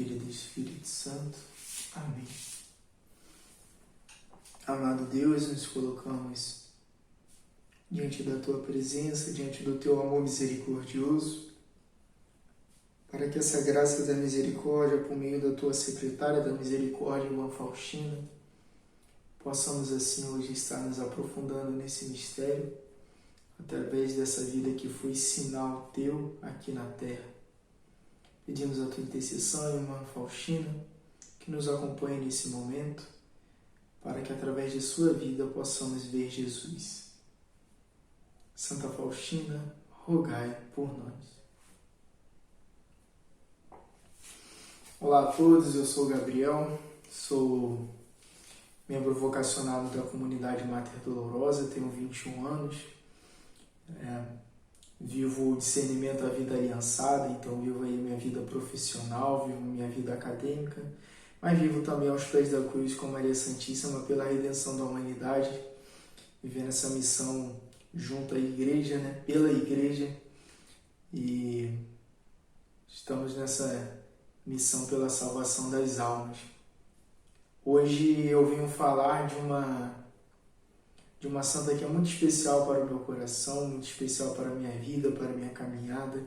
Filho e do Espírito Santo. Amém. Amado Deus, nos colocamos diante da Tua presença, diante do Teu amor misericordioso, para que essa graça da misericórdia, por meio da Tua secretária da misericórdia, Irmã Faustina, possamos assim hoje estar nos aprofundando nesse mistério, através dessa vida que foi sinal Teu aqui na Terra. Pedimos a Tua intercessão, Irmã Faustina, que nos acompanhe nesse momento, para que através de sua vida possamos ver Jesus. Santa Faustina, rogai por nós. Olá a todos, eu sou o Gabriel, sou membro vocacionado da comunidade Mater Dolorosa, tenho 21 anos, vivo o discernimento da vida aliançada, então vivo aí minha vida profissional, vivo minha vida acadêmica, mas vivo também aos pés da cruz com Maria Santíssima pela redenção da humanidade, vivendo essa missão junto à igreja, pela igreja, e estamos nessa missão pela salvação das almas. Hoje eu venho falar de uma santa que é muito especial para o meu coração, muito especial para a minha vida, para a minha caminhada,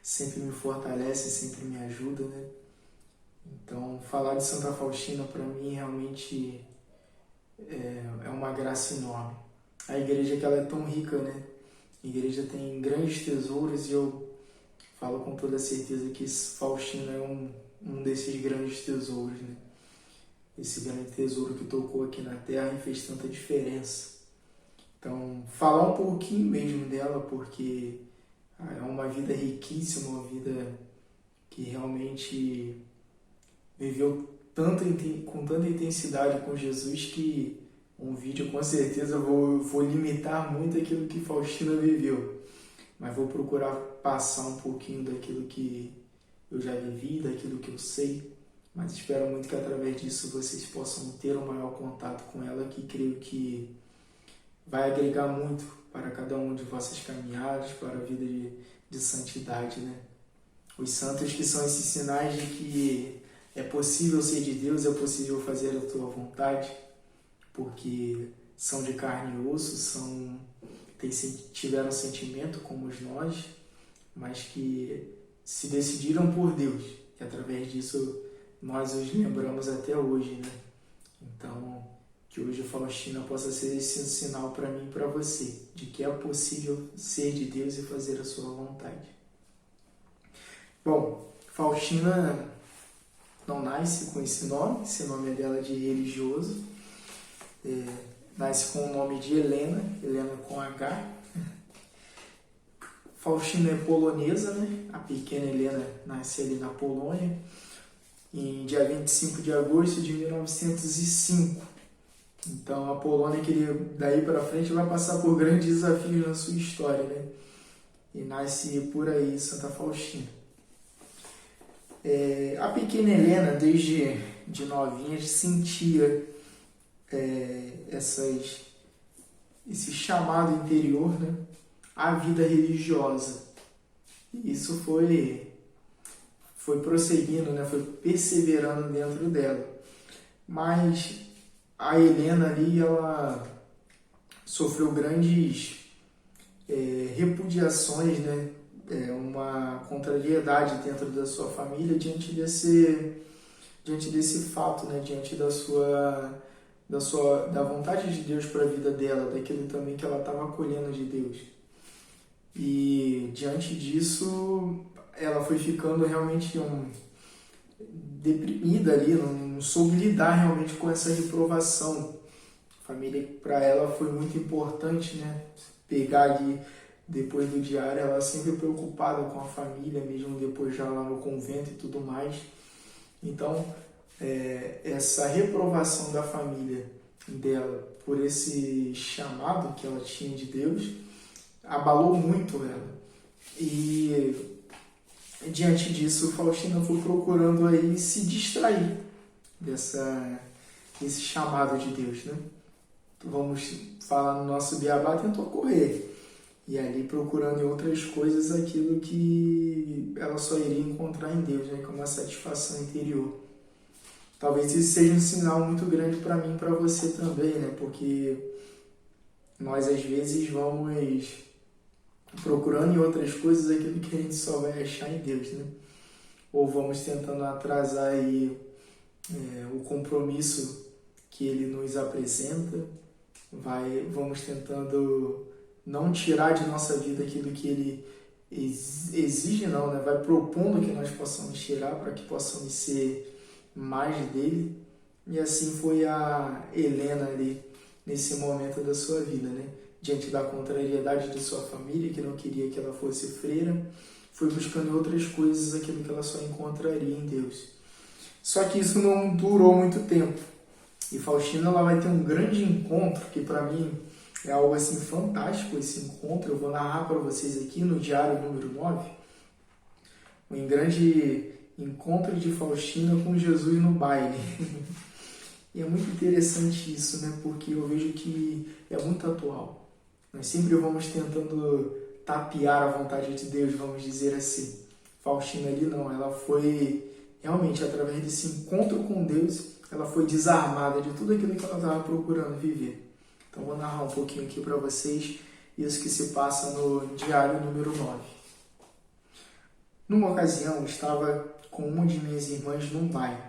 sempre me fortalece, sempre me ajuda, Então, falar de Santa Faustina para mim realmente é uma graça enorme. A igreja que ela é tão rica, A igreja tem grandes tesouros e eu falo com toda certeza que Faustina é um desses grandes tesouros, Esse grande tesouro que tocou aqui na Terra e fez tanta diferença. Então, falar um pouquinho mesmo dela, porque é uma vida riquíssima, uma vida que realmente viveu com tanta intensidade com Jesus que um vídeo com certeza vou limitar muito aquilo que Faustina viveu, mas vou procurar passar um pouquinho daquilo que eu já vivi, daquilo que eu sei, mas espero muito que através disso vocês possam ter um maior contato com ela, que creio que vai agregar muito para cada um de vossas caminhadas, para a vida de santidade, Os santos que são esses sinais de que é possível ser de Deus, é possível fazer a tua vontade, porque são de carne e osso, tiveram sentimento como nós, mas que se decidiram por Deus, e através disso nós os lembramos até hoje, Então, que hoje Faustina possa ser esse sinal para mim e para você, de que é possível ser de Deus e fazer a sua vontade. Bom, Faustina não nasce com esse nome é dela de religioso, nasce com o nome de Helena com H. Faustina é polonesa, A pequena Helena nasce ali na Polônia, em dia 25 de agosto de 1905. Então a Polônia, que daí para frente vai passar por grandes desafios na sua história, E nasce por aí Santa Faustina. A pequena Helena, desde de novinha, sentia esse chamado interior, à vida religiosa. E isso foi prosseguindo, foi perseverando dentro dela. Mas a Helena ali, ela sofreu grandes repudiações, uma contrariedade dentro da sua família diante desse fato, diante da vontade de Deus para a vida dela, daquilo também que ela estava acolhendo de Deus. E diante disso, ela foi ficando realmente deprimida ali, não soube lidar realmente com essa reprovação. A família, para ela, foi muito importante, pegar ali, depois do diário, ela sempre preocupada com a família, mesmo depois já lá no convento e tudo mais. Então, essa reprovação da família dela por esse chamado que ela tinha de Deus abalou muito ela. E diante disso, Faustina foi procurando aí se distrair desse chamado de Deus, Então, vamos falar no nosso beabá, tentou correr. E ali procurando em outras coisas aquilo que ela só iria encontrar em Deus, né? Como uma satisfação interior. Talvez isso seja um sinal muito grande para mim e para você também, né? Porque nós às vezes vamos procurando em outras coisas aquilo que a gente só vai achar em Deus, né? Ou vamos tentando atrasar aí, o compromisso que Ele nos apresenta, vamos tentando não tirar de nossa vida aquilo que Ele exige, não, né? Vai propondo que nós possamos tirar para que possamos ser mais dele. E assim foi a Helena ali, nesse momento da sua vida, né? Diante da contrariedade de sua família, que não queria que ela fosse freira, foi buscando em outras coisas aquilo que ela só encontraria em Deus. Só que isso não durou muito tempo. E Faustina, ela vai ter um grande encontro, que para mim é algo assim fantástico esse encontro. Eu vou narrar para vocês aqui no diário número 9. Um grande encontro de Faustina com Jesus no baile. E é muito interessante isso, né? Porque eu vejo que é muito atual. Nós sempre vamos tentando tapear a vontade de Deus, vamos dizer assim. Faustina ali não, ela foi realmente, através desse encontro com Deus, ela foi desarmada de tudo aquilo que ela estava procurando viver. Então vou narrar um pouquinho aqui para vocês isso que se passa no diário número 9. Numa ocasião, estava com uma de minhas irmãs num baile.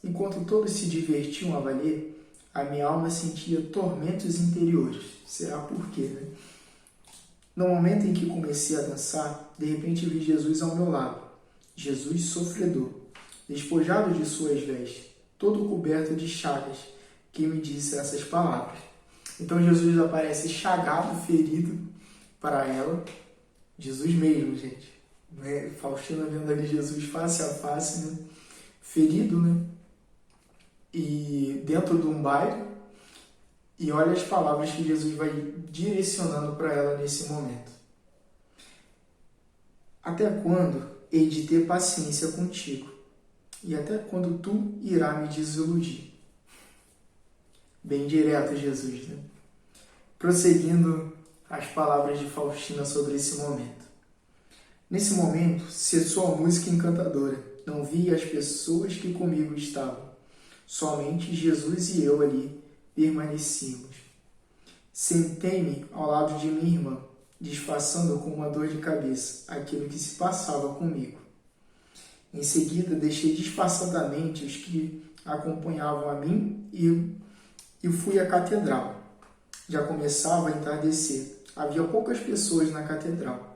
Enquanto todos se divertiam a valer, a minha alma sentia tormentos interiores. Será por quê, né? No momento em que comecei a dançar, de repente vi Jesus ao meu lado. Jesus sofredor, despojado de suas vestes, todo coberto de chagas, que me disse essas palavras. Então Jesus aparece chagado, ferido para ela. Jesus mesmo, gente. Né? Faustina vendo ali Jesus face a face, né? Ferido, né? E dentro de um baile, e olha as palavras que Jesus vai direcionando para ela nesse momento. Até quando hei de ter paciência contigo? E até quando tu irá me desiludir? Bem direto, Jesus, né? Prosseguindo as palavras de Faustina sobre esse momento. Nesse momento, cessou a música encantadora. Não vi as pessoas que comigo estavam. Somente Jesus e eu ali permanecíamos. Sentei-me ao lado de minha irmã, disfarçando com uma dor de cabeça aquilo que se passava comigo. Em seguida, deixei disfarçadamente os que acompanhavam a mim e fui à catedral. Já começava a entardecer. Havia poucas pessoas na catedral.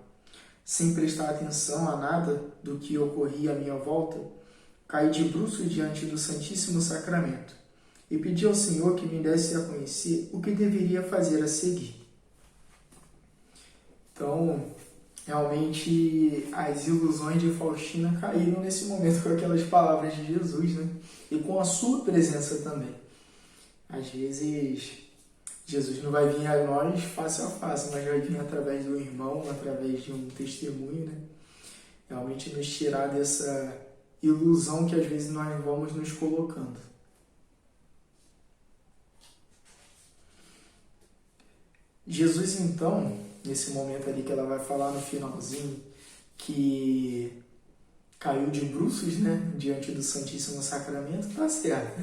Sem prestar atenção a nada do que ocorria à minha volta, caí de bruços diante do Santíssimo Sacramento e pedi ao Senhor que me desse a conhecer o que deveria fazer a seguir. Então, realmente, as ilusões de Faustina caíram nesse momento com aquelas palavras de Jesus, né? E com a sua presença também. Às vezes, Jesus não vai vir a nós face a face, mas vai vir através do irmão, através de um testemunho, né? Realmente nos tirar dessa ilusão que às vezes nós vamos nos colocando. Jesus, então, nesse momento ali que ela vai falar no finalzinho, que caiu de bruços, né, diante do Santíssimo Sacramento, tá certo.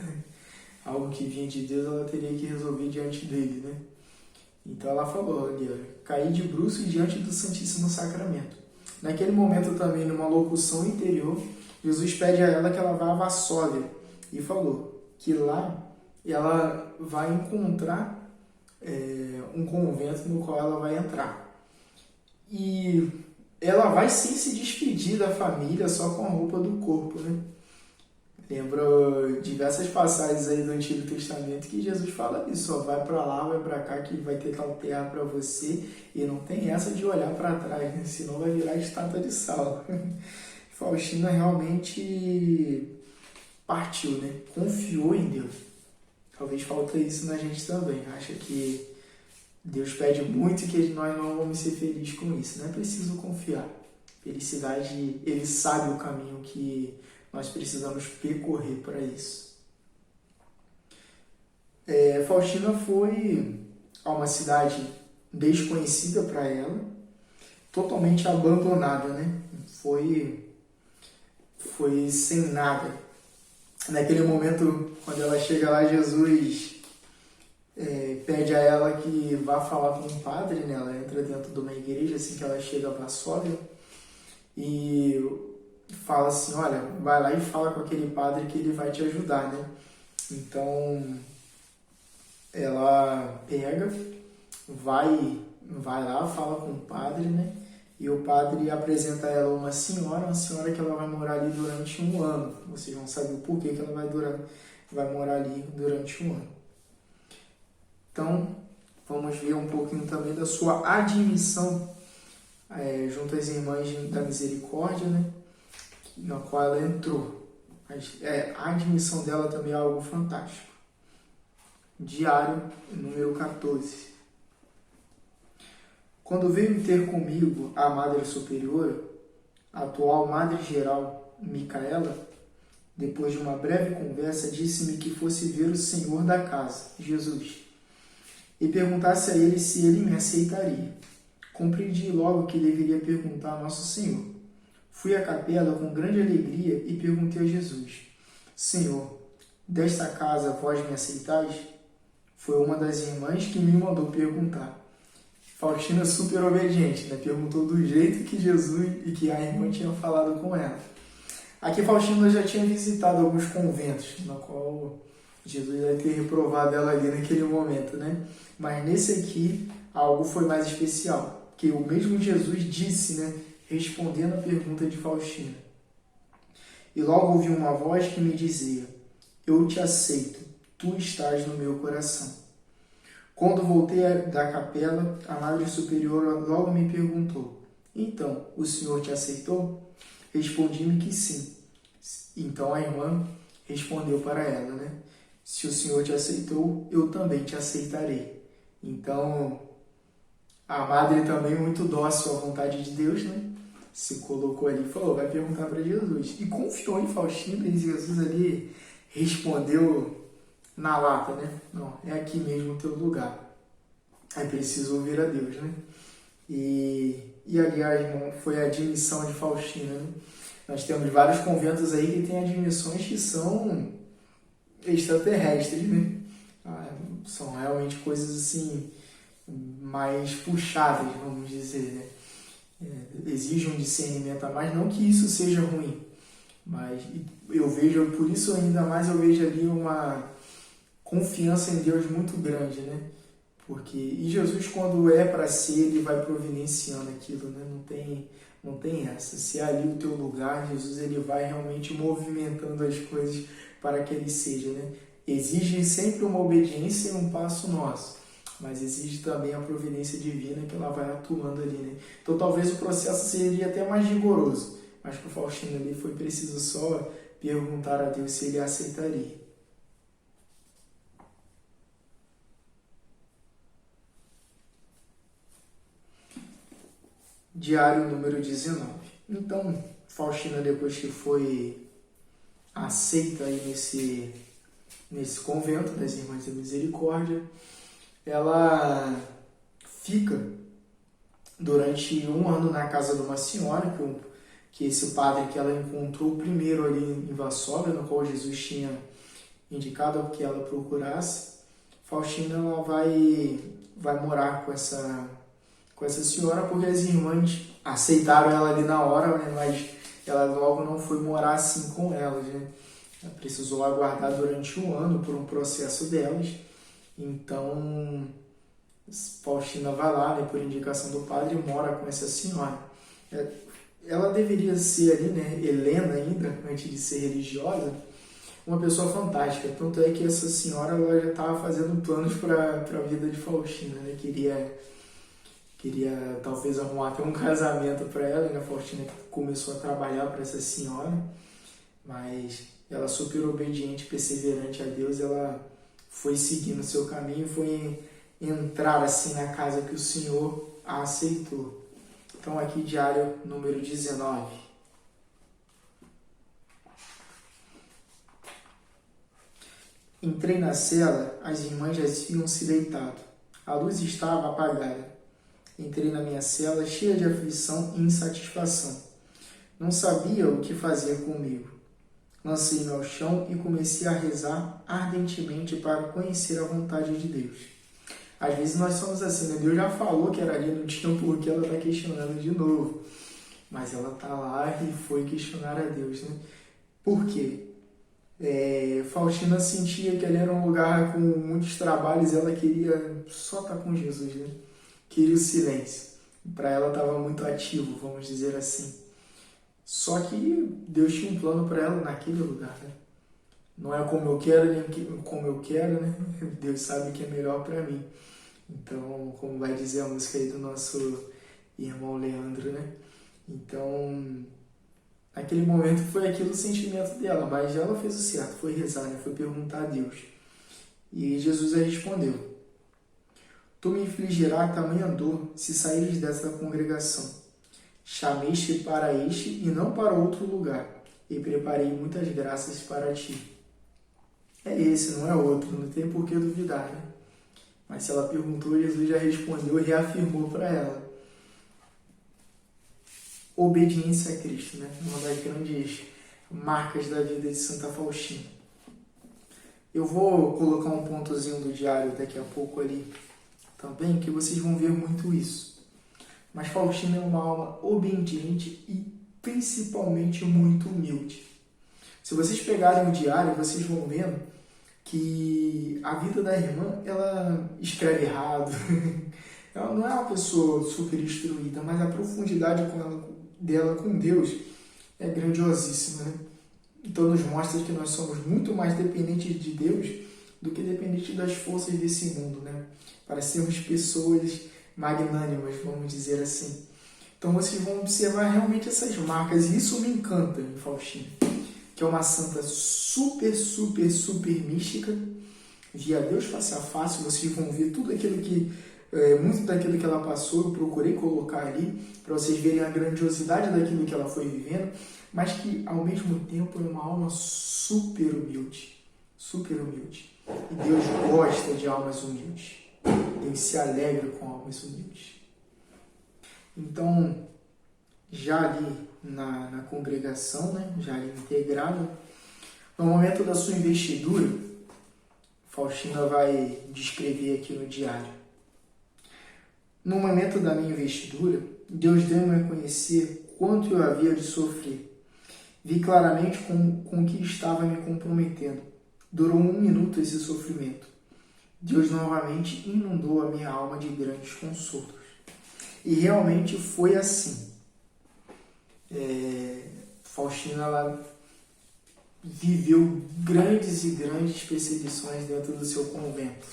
Algo que vinha de Deus, ela teria que resolver diante dele, né? Então ela falou ali, caí de bruços diante do Santíssimo Sacramento. Naquele momento também, numa locução interior, Jesus pede a ela que ela vá a Varsóvia e falou que lá ela vai encontrar um convento no qual ela vai entrar. E ela vai sim se despedir da família só com a roupa do corpo, né? Lembro diversas passagens aí do Antigo Testamento que Jesus fala isso, ó, vai para lá, vai para cá, que vai ter tal terra para você, e não tem essa de olhar para trás, né? Senão vai virar estátua de sal. Faustina realmente partiu, né? Confiou em Deus. Talvez falta isso na gente também. Acha que Deus pede muito e que nós não vamos ser felizes com isso. Não é preciso confiar. Felicidade, Ele sabe o caminho que nós precisamos percorrer para isso. Faustina foi a uma cidade desconhecida para ela, totalmente abandonada, né? Foi sem nada. Naquele momento, quando ela chega lá, Jesus pede a ela que vá falar com o padre, né? Ela entra dentro de uma igreja, assim que ela chega a Varsóvia, e fala assim, olha, vai lá e fala com aquele padre que ele vai te ajudar, né? Então, ela pega, vai lá, fala com o padre, né? E o padre apresenta a ela uma senhora que ela vai morar ali durante 1 ano. Vocês vão saber o porquê que ela vai morar ali durante 1 ano. Então, vamos ver um pouquinho também da sua admissão junto às Irmãs da Misericórdia, né? Na qual ela entrou. A admissão dela também é algo fantástico. Diário, número 14. Quando veio ter comigo a Madre Superiora, a atual Madre Geral, Micaela, depois de uma breve conversa, disse-me que fosse ver o Senhor da casa, Jesus, e perguntasse a ele se ele me aceitaria. Compreendi logo que deveria perguntar a Nosso Senhor. Fui à capela com grande alegria e perguntei a Jesus, Senhor, desta casa vós me aceitais? Foi uma das irmãs que me mandou perguntar. Faustina super obediente, né? Perguntou do jeito que Jesus e que a irmã tinha falado com ela. Aqui Faustina já tinha visitado alguns conventos, na qual Jesus vai ter reprovado ela ali naquele momento, né? Mas nesse aqui, algo foi mais especial, que o mesmo Jesus disse, né? Respondendo a pergunta de Faustina. E logo ouvi uma voz que me dizia, eu te aceito, tu estás no meu coração. Quando voltei da capela, a Madre Superiora logo me perguntou, então, o Senhor te aceitou? Respondi-me que sim. Então a irmã respondeu para ela, né? Se o Senhor te aceitou, eu também te aceitarei. Então, a Madre também muito dócil à vontade de Deus, né? Se colocou ali e falou, vai perguntar para Jesus. E confiou em Faustina e Jesus ali respondeu na lata, né? Não, é aqui mesmo o teu lugar. É preciso ouvir a Deus, né? E aliás, foi a admissão de Faustina, né? Nós temos vários conventos aí que têm admissões que são extraterrestres, né? São realmente coisas assim, mais puxáveis, vamos dizer, né? Exige um discernimento a mais, não que isso seja ruim, mas eu vejo, por isso ainda mais eu vejo ali uma confiança em Deus muito grande, né? E Jesus, quando é para ser, ele vai providenciando aquilo, né? Não tem essa. Se é ali o teu lugar, Jesus ele vai realmente movimentando as coisas para que ele seja, né? Exige sempre uma obediência e um passo nosso, mas exige também a providência divina que ela vai atuando ali, né? Então talvez o processo seria até mais rigoroso, mas para o Faustino ali foi preciso só perguntar a Deus se ele aceitaria. Diário número 19. Então, Faustina, depois que foi aceita aí nesse convento das Irmãs da Misericórdia, ela fica durante 1 ano na casa de uma senhora, que esse padre que ela encontrou primeiro ali em Varsóvia, no qual Jesus tinha indicado que ela procurasse. Faustina ela vai morar com essa senhora, porque as irmãs aceitaram ela ali na hora, né? Mas ela logo não foi morar assim com elas, né? Ela precisou aguardar durante 1 ano por um processo delas. Então, Faustina vai lá, né, por indicação do padre, e mora com essa senhora. Ela deveria ser ali, né, Helena ainda, antes de ser religiosa, uma pessoa fantástica. Tanto é que essa senhora ela já estava fazendo planos para a vida de Faustina, né? Queria talvez arrumar até um casamento para ela, né? A Faustina começou a trabalhar para essa senhora, mas ela super obediente, perseverante a Deus, ela foi seguindo o seu caminho, foi entrar assim na casa que o Senhor a aceitou. Então aqui diário número 19. Entrei na cela, as irmãs já tinham se deitado. A luz estava apagada Entrei na minha cela cheia de aflição e insatisfação. Não sabia o que fazer comigo. Lancei-me ao chão e comecei a rezar ardentemente para conhecer a vontade de Deus. Às vezes nós somos assim, né? Deus já falou que era ali, não tinha por que ela está questionando de novo. Mas ela está lá e foi questionar a Deus, né? Por quê? Faustina sentia que ali era um lugar com muitos trabalhos e ela queria só estar com Jesus, né? Queria o silêncio. Para ela estava muito ativo, vamos dizer assim. Só que Deus tinha um plano para ela naquele lugar, né? Não é como eu quero, nem como eu quero, né? Deus sabe o que é melhor para mim. Então, como vai dizer a música aí do nosso irmão Leandro, né? Então, naquele momento foi aquilo o sentimento dela, mas ela fez o certo, foi rezar, né? Foi perguntar a Deus. E Jesus a respondeu: Tu me infligirás tamanha dor se saíres dessa congregação. Chamei-te para este e não para outro lugar, e preparei muitas graças para ti. É esse, não é outro, não tem por que duvidar, né? Mas se ela perguntou, Jesus já respondeu e reafirmou para ela. Obediência a Cristo, né? Uma das grandes marcas da vida de Santa Faustina. Eu vou colocar um pontozinho do diário daqui a pouco ali também, que vocês vão ver muito isso. Mas Faustina é uma alma obediente e principalmente muito humilde. Se vocês pegarem o diário, vocês vão vendo que a vida da irmã, ela escreve errado. Ela não é uma pessoa super instruída, mas a profundidade dela com Deus é grandiosíssima, né? Então nos mostra que nós somos muito mais dependentes de Deus do que dependentes das forças desse mundo, né? Para sermos pessoas magnânimas, vamos dizer assim. Então vocês vão observar realmente essas marcas, e isso me encanta em Faustina, que é uma santa super mística, via Deus face a face. Vocês vão ver tudo aquilo que, muito daquilo que ela passou, eu procurei colocar ali, para vocês verem a grandiosidade daquilo que ela foi vivendo, mas que ao mesmo tempo é uma alma super humilde. E Deus gosta de almas humildes. Deus se alegra com almas humildes. Então, já ali na congregação, né, já ali integrada, no momento da sua investidura, Faustina vai descrever aqui no diário. No momento da minha investidura, Deus deu-me a conhecer quanto eu havia de sofrer. Vi claramente com o que estava me comprometendo. Durou 1 minuto esse sofrimento. Deus novamente inundou a minha alma de grandes consolos. E realmente foi assim. Faustina, ela viveu grandes e grandes perseguições dentro do seu convento.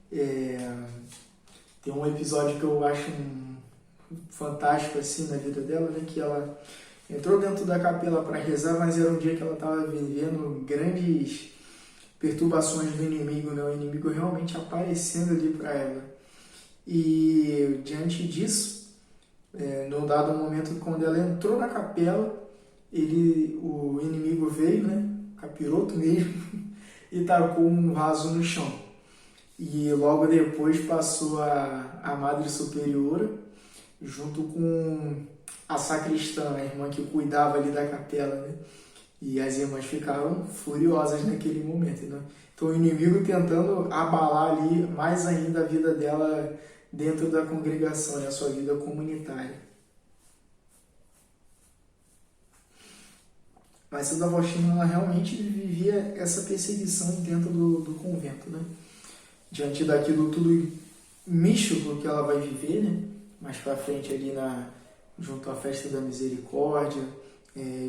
Tem um episódio que eu acho fantástico assim na vida dela, né? Que ela entrou dentro da capela para rezar, mas era um dia que ela estava vivendo grandes perturbações do inimigo, né? O inimigo realmente aparecendo ali para ela. E diante disso, num dado momento, quando ela entrou na capela, o inimigo veio, né? Capiroto mesmo, e tacou um vaso no chão. E logo depois passou a Madre Superiora, junto com a sacristã, a irmã que cuidava ali da capela, né? E as irmãs ficaram furiosas naquele momento, né? Então o inimigo tentando abalar ali mais ainda a vida dela dentro da congregação, né? A sua vida comunitária. Mas Santa Faustina, ela realmente vivia essa perseguição dentro do convento, né? Diante daquilo tudo místico que ela vai viver, né? Mais para frente ali junto à festa da misericórdia,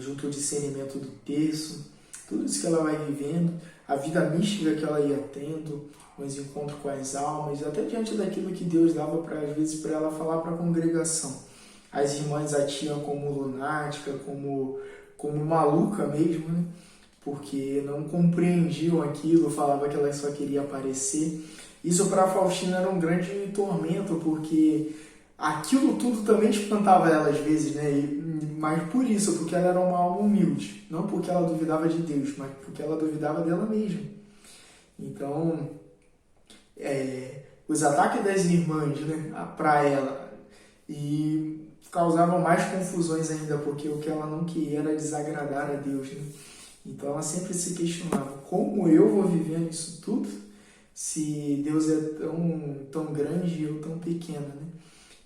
junto ao discernimento do terço, tudo isso que ela vai vivendo, a vida mística que ela ia tendo, os encontros com as almas, até diante daquilo que Deus dava às vezes para ela falar para a congregação. As irmãs a tinham como lunática, como maluca mesmo, né? Porque não compreendiam aquilo, falava que ela só queria aparecer. Isso para a Faustina era um grande tormento, porque aquilo tudo também espantava ela às vezes, né? Mas por isso, porque ela era uma alma humilde. Não porque ela duvidava de Deus, mas porque ela duvidava dela mesma. Então, os ataques das irmãs, né, para ela, e causavam mais confusões ainda, porque o que ela não queria era desagradar a Deus, né? Então ela sempre se questionava, como eu vou viver nisso tudo se Deus é tão grande e eu tão pequena, né?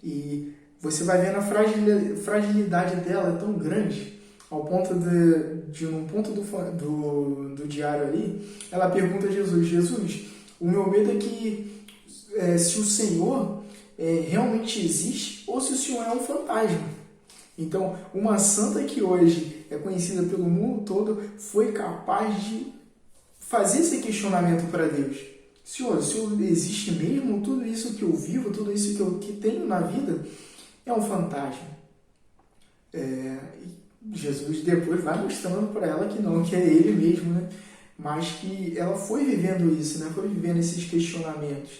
E você vai vendo a fragilidade dela é tão grande, ao ponto de num ponto do diário ali, ela pergunta a Jesus, Jesus, o meu medo é que se o Senhor realmente existe ou se o Senhor é um fantasma. Então, uma santa que hoje é conhecida pelo mundo todo foi capaz de fazer esse questionamento para Deus. Senhor, o Senhor existe mesmo? Tudo isso que eu vivo, tudo isso que tenho na vida é um fantasma. Jesus depois vai mostrando para ela que não, que é Ele mesmo, né? Mas que ela foi vivendo isso, né? Foi vivendo esses questionamentos.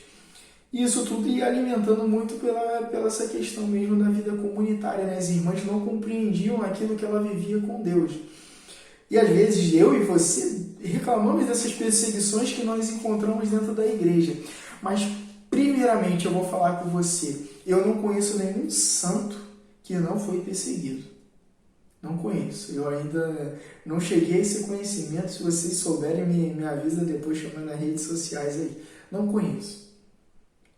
E isso tudo ia alimentando muito pela essa questão mesmo da vida comunitária, né? As irmãs não compreendiam aquilo que ela vivia com Deus. E às vezes eu e você reclamamos dessas perseguições que nós encontramos dentro da igreja. Mas, primeiramente, eu vou falar com você. Eu não conheço nenhum santo que não foi perseguido. Não conheço. Eu ainda não cheguei a esse conhecimento. Se vocês souberem, me avisa depois, chamando nas redes sociais aí. Não conheço.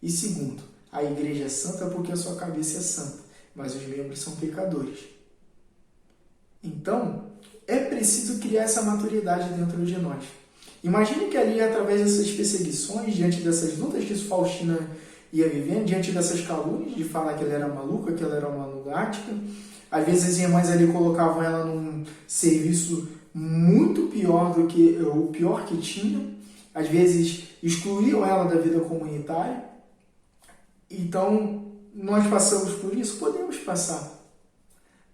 E segundo, a igreja é santa porque a sua cabeça é santa, mas os membros são pecadores. Então, é preciso criar essa maturidade dentro de nós. Imagine que ali, através dessas perseguições, diante dessas lutas que Faustina ia vivendo, diante dessas calúnias de falar que ela era maluca, que ela era uma lunática, às vezes as irmãs ali colocavam ela num serviço muito pior do que o pior que tinha, às vezes excluíam ela da vida comunitária. Então, nós passamos por isso? Podemos passar.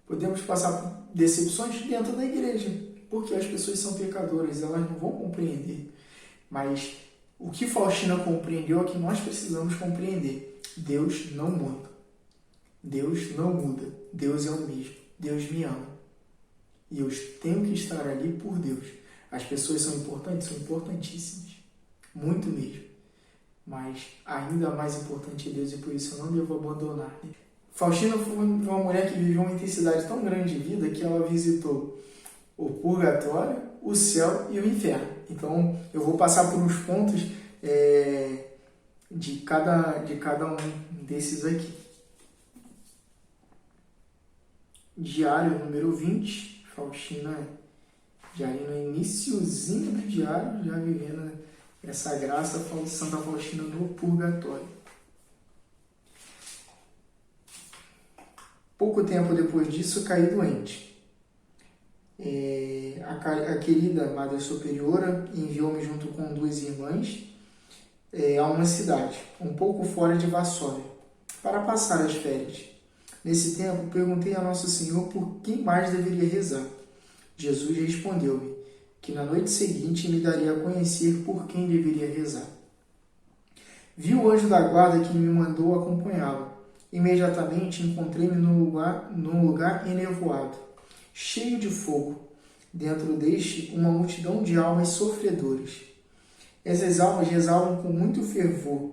Podemos passar por decepções dentro da igreja, porque as pessoas são pecadoras, elas não vão compreender. Mas o que Faustina compreendeu é que nós precisamos compreender. Deus não muda. Deus não muda. Deus é o mesmo. Deus me ama. E eu tenho que estar ali por Deus. As pessoas são importantes? São importantíssimas. Muito mesmo. Mas ainda mais importante é Deus e por isso eu não devo abandonar. Faustina foi uma mulher que viveu uma intensidade tão grande de vida que ela visitou o purgatório, o céu e o inferno. Então eu vou passar por uns pontos de cada um desses aqui. Diário número 20, Faustina já no iniciozinho do diário, já vivendo essa graça de Santa Faustina no purgatório. Pouco tempo depois disso, caí doente. A querida Madre Superiora enviou-me junto com 2 irmãs a uma cidade, um pouco fora de Varsóvia, para passar as férias. Nesse tempo, perguntei a Nosso Senhor por quem mais deveria rezar. Jesus respondeu-me que na noite seguinte me daria a conhecer por quem deveria rezar. Vi o anjo da guarda que me mandou acompanhá-lo. Imediatamente encontrei-me num lugar enevoado, cheio de fogo. Dentro deste, uma multidão de almas sofredoras. Essas almas rezavam com muito fervor,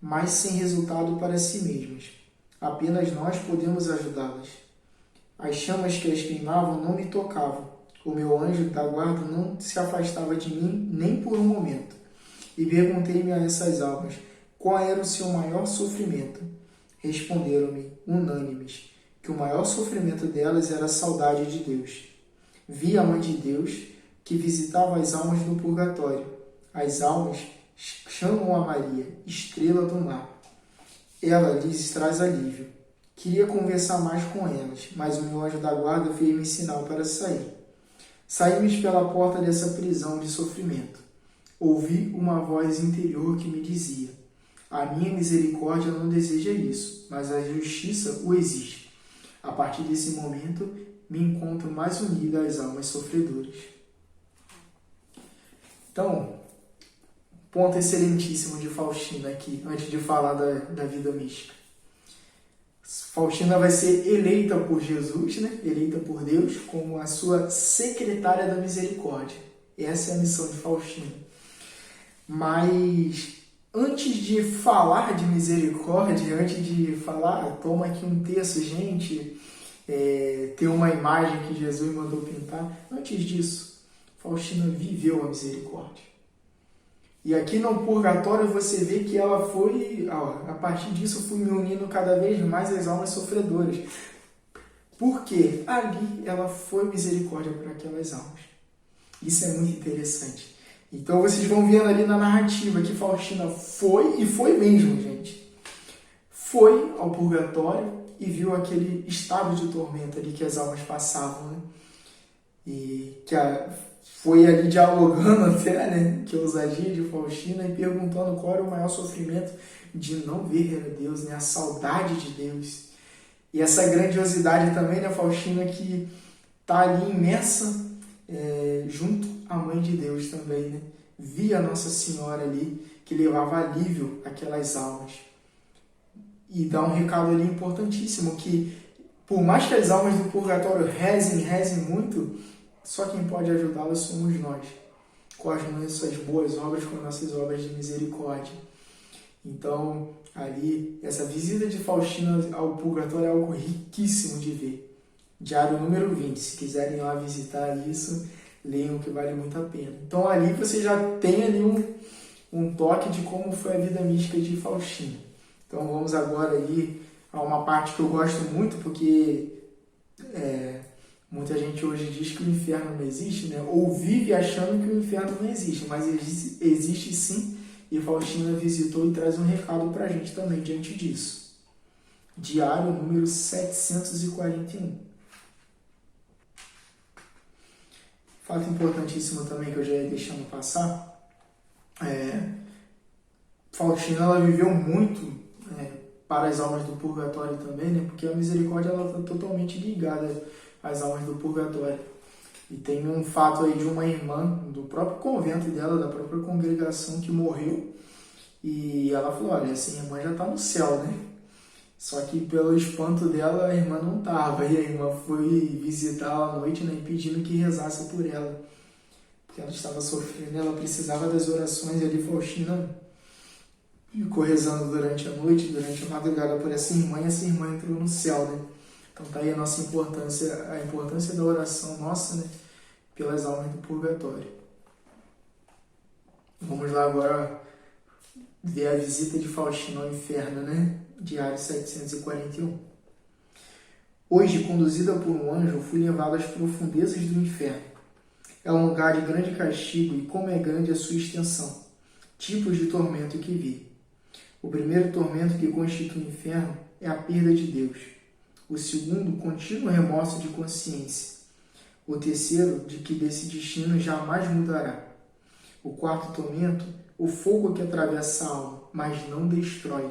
mas sem resultado para si mesmas. Apenas nós podemos ajudá-las. As chamas que as queimavam não me tocavam. O meu anjo da guarda não se afastava de mim nem por um momento. E perguntei-me a essas almas qual era o seu maior sofrimento. Responderam-me, unânimes, que o maior sofrimento delas era a saudade de Deus. Vi a Mãe de Deus que visitava as almas no purgatório. As almas chamam a Maria, estrela do mar. Ela lhes traz alívio. Queria conversar mais com elas, mas o meu anjo da guarda fez-me sinal para sair. Saímos pela porta dessa prisão de sofrimento. Ouvi uma voz interior que me dizia: a minha misericórdia não deseja isso, mas a justiça o exige. A partir desse momento, me encontro mais unida às almas sofredoras. Então, ponto excelentíssimo de Faustina aqui, antes de falar da vida mística. Faustina vai ser eleita por Jesus, né? Eleita por Deus, como a sua secretária da misericórdia. Essa é a missão de Faustina. Mas antes de falar de misericórdia, antes de falar, toma aqui um texto, gente, tem uma imagem que Jesus mandou pintar, antes disso, Faustina viveu a misericórdia. E aqui no purgatório você vê que ela foi, a partir disso, fui me unindo cada vez mais às almas sofredoras. Porque ali ela foi misericórdia para aquelas almas. Isso é muito interessante. Então vocês vão vendo ali na narrativa que Faustina foi, e foi mesmo, gente. Foi ao purgatório e viu aquele estado de tormento ali que as almas passavam, né? E que foi ali dialogando até, né? Que ousadia de Faustina e perguntando qual era o maior sofrimento de não ver a Deus, né? A saudade de Deus. E essa grandiosidade também, né, Faustina, que está ali imersa junto à Mãe de Deus também, né? Via Nossa Senhora ali, que levava alívio àquelas almas. E dá um recado ali importantíssimo, que por mais que as almas do purgatório rezem muito, só quem pode ajudá-las somos nós, com as nossas boas obras, com as nossas obras de misericórdia. Então, ali, essa visita de Faustina ao purgatório é algo riquíssimo de ver. Diário número 20, se quiserem ir lá visitar isso, leiam que vale muito a pena. Então, ali você já tem ali um toque de como foi a vida mística de Faustina. Então, vamos agora ali a uma parte que eu gosto muito, porque muita gente hoje diz que o inferno não existe, né? Ou vive achando que o inferno não existe, mas existe sim. E Faustina visitou e traz um recado para a gente também diante disso. Diário número 741. Fato importantíssimo também que eu já ia deixando passar. Faustina ela viveu muito para as almas do purgatório também, né? Porque a misericórdia ela está totalmente ligada às almas do purgatório. E tem um fato aí de uma irmã do próprio convento dela, da própria congregação, que morreu. E ela falou, olha, essa irmã já está no céu, né? Só que pelo espanto dela, a irmã não estava. E a irmã foi visitá-la à noite, né, pedindo que rezasse por ela. Porque ela estava sofrendo, ela precisava das orações. E ali Faustina ficou rezando durante a noite, durante a madrugada por essa irmã. E essa irmã entrou no céu, né? Então tá aí a nossa importância, a importância da oração nossa, né, pelas almas do purgatório. Vamos lá agora ver a visita de Faustina ao inferno, né? Diário 741. Hoje, conduzida por um anjo, fui levado às profundezas do inferno. É um lugar de grande castigo e como é grande a sua extensão. Tipos de tormento que vi. O primeiro tormento que constitui o inferno é a perda de Deus. O segundo, contínuo remorso de consciência. O terceiro, de que desse destino jamais mudará. O quarto tormento, o fogo que atravessa a alma, mas não destrói.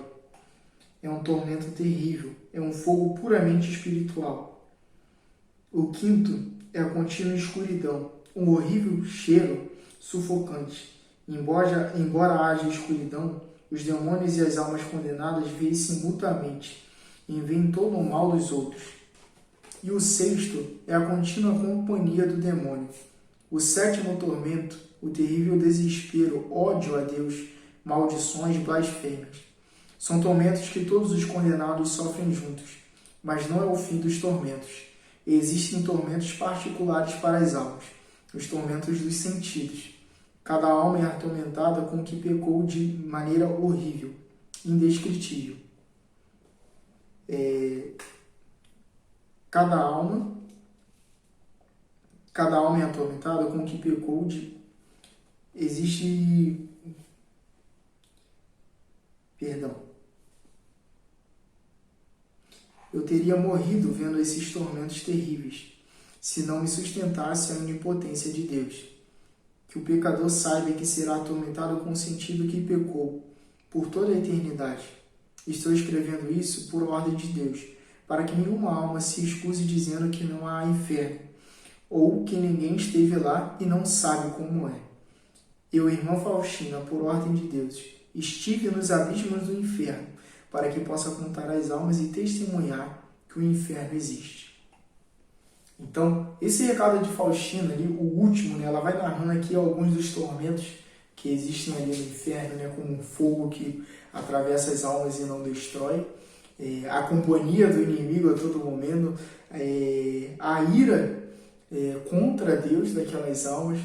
É um tormento terrível, é um fogo puramente espiritual. O quinto é a contínua escuridão, um horrível cheiro sufocante. Embora haja escuridão, os demônios e as almas condenadas veem-se mutuamente e veem todo o mal dos outros. E o sexto é a contínua companhia do demônio. O sétimo tormento, o terrível desespero, ódio a Deus, maldições, blasfêmias. São tormentos que todos os condenados sofrem juntos, mas não é o fim dos tormentos. Existem tormentos particulares para as almas, os tormentos dos sentidos. Cada alma é atormentada com o que pecou de maneira horrível, indescritível. Cada alma é atormentada com o que pecou de... Eu teria morrido vendo esses tormentos terríveis, se não me sustentasse a onipotência de Deus. Que o pecador saiba que será atormentado com o sentido que pecou, por toda a eternidade. Estou escrevendo isso por ordem de Deus, para que nenhuma alma se excuse dizendo que não há inferno, ou que ninguém esteve lá e não sabe como é. Eu, irmã Faustina, por ordem de Deus, estive nos abismos do inferno, para que possa contar às almas e testemunhar que o inferno existe. Então, esse recado de Faustina ali, o último, né, ela vai narrando aqui alguns dos tormentos que existem ali no inferno, né, como um fogo que atravessa as almas e não destrói, a companhia do inimigo a todo momento, a ira contra Deus daquelas almas,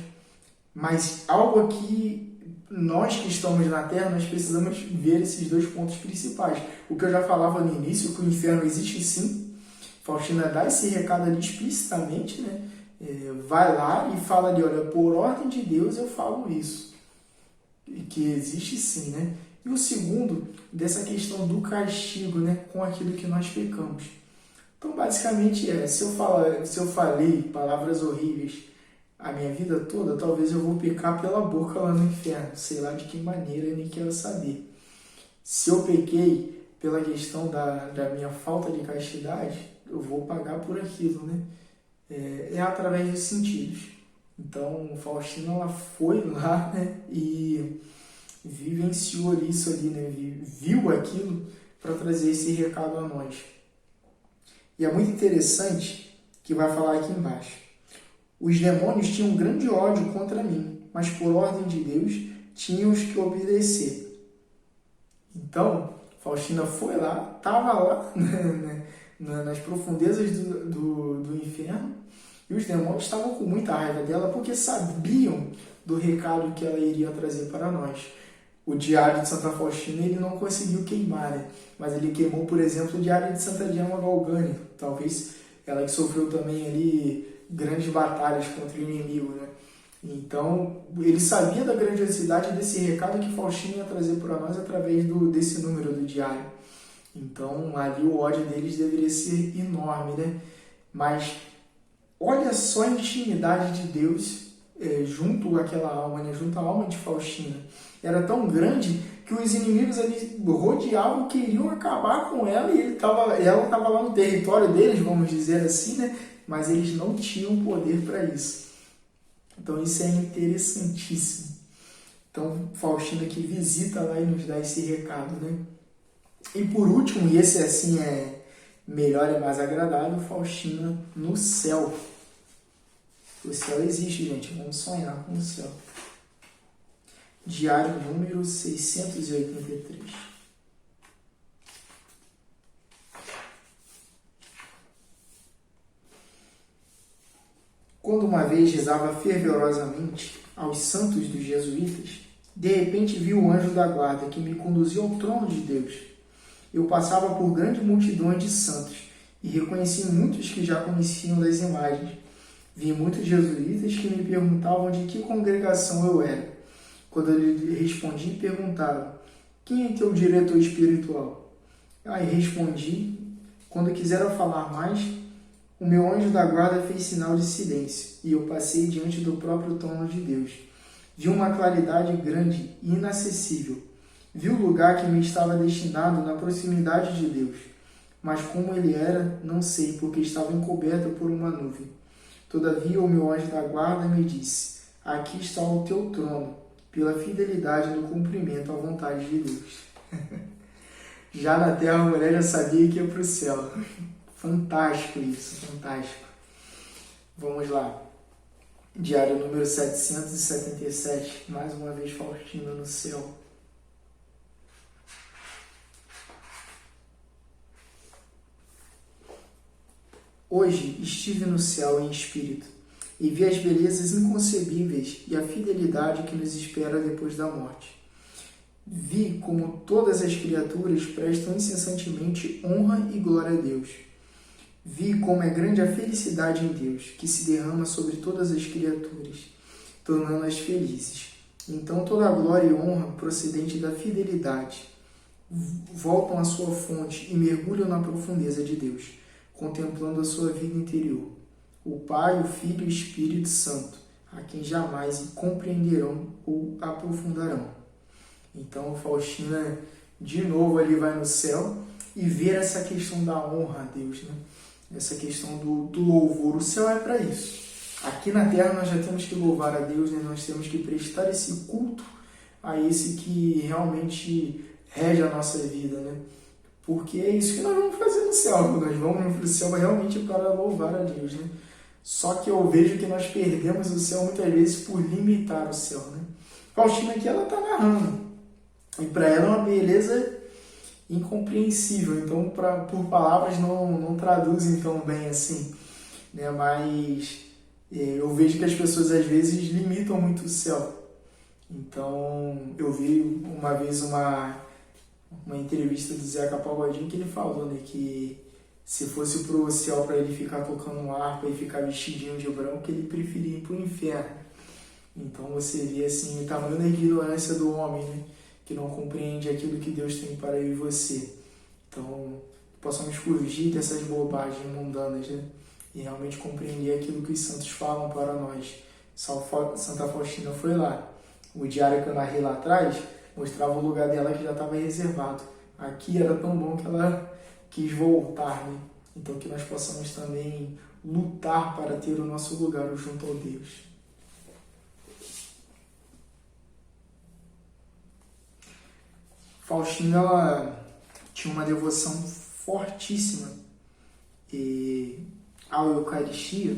mas algo que nós que estamos na Terra, nós precisamos ver esses dois pontos principais. O que eu já falava no início, que o inferno existe sim. Faustina dá esse recado ali explicitamente, né? Vai lá e fala ali, olha, por ordem de Deus eu falo isso. Que existe sim, né? E o segundo, dessa questão do castigo, né? Com aquilo que nós pecamos. Então, basicamente se eu falei palavras horríveis a minha vida toda, talvez eu vou pecar pela boca lá no inferno. Sei lá de que maneira, eu nem quero saber. Se eu pequei pela questão da minha falta de castidade, eu vou pagar por aquilo, né? Através dos sentidos. Então, Faustina, ela foi lá, né? E vivenciou isso ali, né? Viu aquilo para trazer esse recado a nós. E é muito interessante que vai falar aqui embaixo. Os demônios tinham um grande ódio contra mim, mas por ordem de Deus tínhamos que obedecer. Então, Faustina foi lá, estava lá nas profundezas do inferno, e os demônios estavam com muita raiva dela porque sabiam do recado que ela iria trazer para nós. O diário de Santa Faustina ele não conseguiu queimar, né? Mas ele queimou, por exemplo, o diário de Santa Diana Galgani, talvez ela que sofreu também ali grandes batalhas contra o inimigo, né? Então, ele sabia da grandiosidade desse recado que Faustina ia trazer para nós através desse número do diário. Então, ali o ódio deles deveria ser enorme, né? Mas olha só a intimidade de Deus junto àquela alma, né? Junto à alma de Faustina. Era tão grande que os inimigos ali rodeavam, queriam acabar com ela e ela estava lá no território deles, vamos dizer assim, né? Mas eles não tinham poder para isso. Então isso é interessantíssimo. Então Faustina que visita lá e nos dá esse recado, né? E por último, e esse assim é melhor e mais agradável, Faustina no céu. O céu existe, gente. Vamos sonhar com o céu. Diário número 683. Quando uma vez rezava fervorosamente aos santos dos jesuítas, de repente vi o anjo da guarda que me conduziu ao trono de Deus. Eu passava por grandes multidões de santos e reconheci muitos que já conheciam das imagens. Vi muitos jesuítas que me perguntavam de que congregação eu era. Quando eu lhe respondi, perguntavam: quem é teu diretor espiritual? Aí respondi: quando quiseram falar mais, o meu anjo da guarda fez sinal de silêncio, e eu passei diante do próprio trono de Deus. Vi uma claridade grande e inacessível. Vi o lugar que me estava destinado na proximidade de Deus. Mas como ele era, não sei, porque estava encoberto por uma nuvem. Todavia o meu anjo da guarda me disse: aqui está o teu trono, pela fidelidade no cumprimento à vontade de Deus. Já na terra a mulher já sabia que ia para o céu. Fantástico isso, fantástico. Vamos lá. Diário número 777, mais uma vez Faustina no céu. Hoje estive no céu em espírito e vi as belezas inconcebíveis e a fidelidade que nos espera depois da morte. Vi como todas as criaturas prestam incessantemente honra e glória a Deus. Vi como é grande a felicidade em Deus, que se derrama sobre todas as criaturas, tornando-as felizes. Então toda a glória e honra procedente da fidelidade voltam à sua fonte e mergulham na profundeza de Deus, contemplando a sua vida interior. O Pai, o Filho e o Espírito Santo, a quem jamais compreenderão ou aprofundarão. Então Faustina de novo ali vai no céu e vê essa questão da honra a Deus, né? Essa questão do louvor. O céu é para isso. Aqui na terra nós já temos que louvar a Deus, né? Nós temos que prestar esse culto a esse que realmente rege a nossa vida, né? Porque é isso que nós vamos fazer no céu. Nós vamos para o céu realmente para louvar a Deus, né? Só que eu vejo que nós perdemos o céu muitas vezes por limitar o céu, né? Faustina aqui, ela está narrando. E para ela é uma beleza incompreensível. Então, por palavras não traduzem tão bem assim, né? Mas eu vejo que as pessoas às vezes limitam muito o céu. Então, eu vi uma vez uma entrevista do Zeca Pagodinho que ele falou, né, que se fosse pro céu para ele ficar tocando harpa e ficar vestidinho de branco, ele preferia ir pro inferno. Então você vê assim o tamanho da ignorância do homem, né, que não compreende aquilo que Deus tem para eu e você. Então, possamos fugir dessas bobagens mundanas, né, e realmente compreender aquilo que os santos falam para nós. Santa Faustina foi lá. O diário que eu narrei lá atrás mostrava o lugar dela que já estava reservado. Aqui era tão bom que ela quis voltar, né? Então que nós possamos também lutar para ter o nosso lugar junto ao Deus. Faustina, ela tinha uma devoção fortíssima à Eucaristia,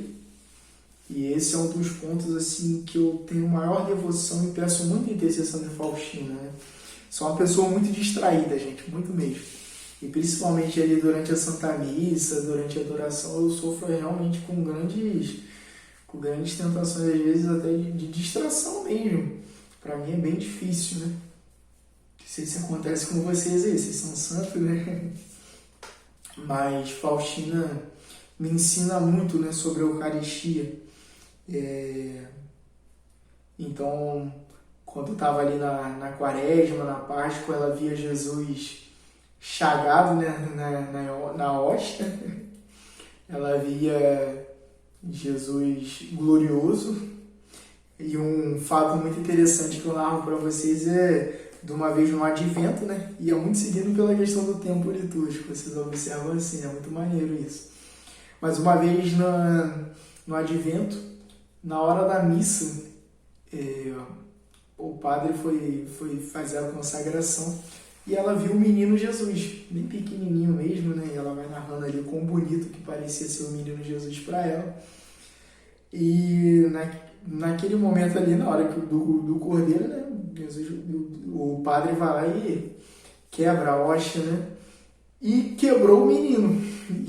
e esse é um dos pontos assim que eu tenho maior devoção e peço muita intercessão de Faustina, né? Sou uma pessoa muito distraída, gente, muito mesmo. E principalmente ali durante a Santa Missa, durante a adoração, eu sofro realmente com grandes tentações, às vezes até de distração mesmo. Para mim é bem difícil, né? Não sei se acontece com vocês aí, vocês são santos, né? Mas Faustina me ensina muito, né, sobre a Eucaristia. Então, quando eu estava ali na Quaresma, na Páscoa, ela via Jesus chagado, né, na hóstia. Ela via Jesus glorioso. E um fato muito interessante que eu narro para vocês é de uma vez no Advento, né? E é muito seguido pela questão do tempo litúrgico. Vocês observam assim, é muito maneiro isso. Mas uma vez no Advento, na hora da missa, o padre foi fazer a consagração e ela viu o menino Jesus, bem pequenininho mesmo, né? E ela vai narrando ali quão bonito que parecia ser o menino Jesus para ela. E naquele momento ali, na hora do cordeiro, né? Jesus, o padre vai lá e quebra a hóstia, né? E quebrou o menino.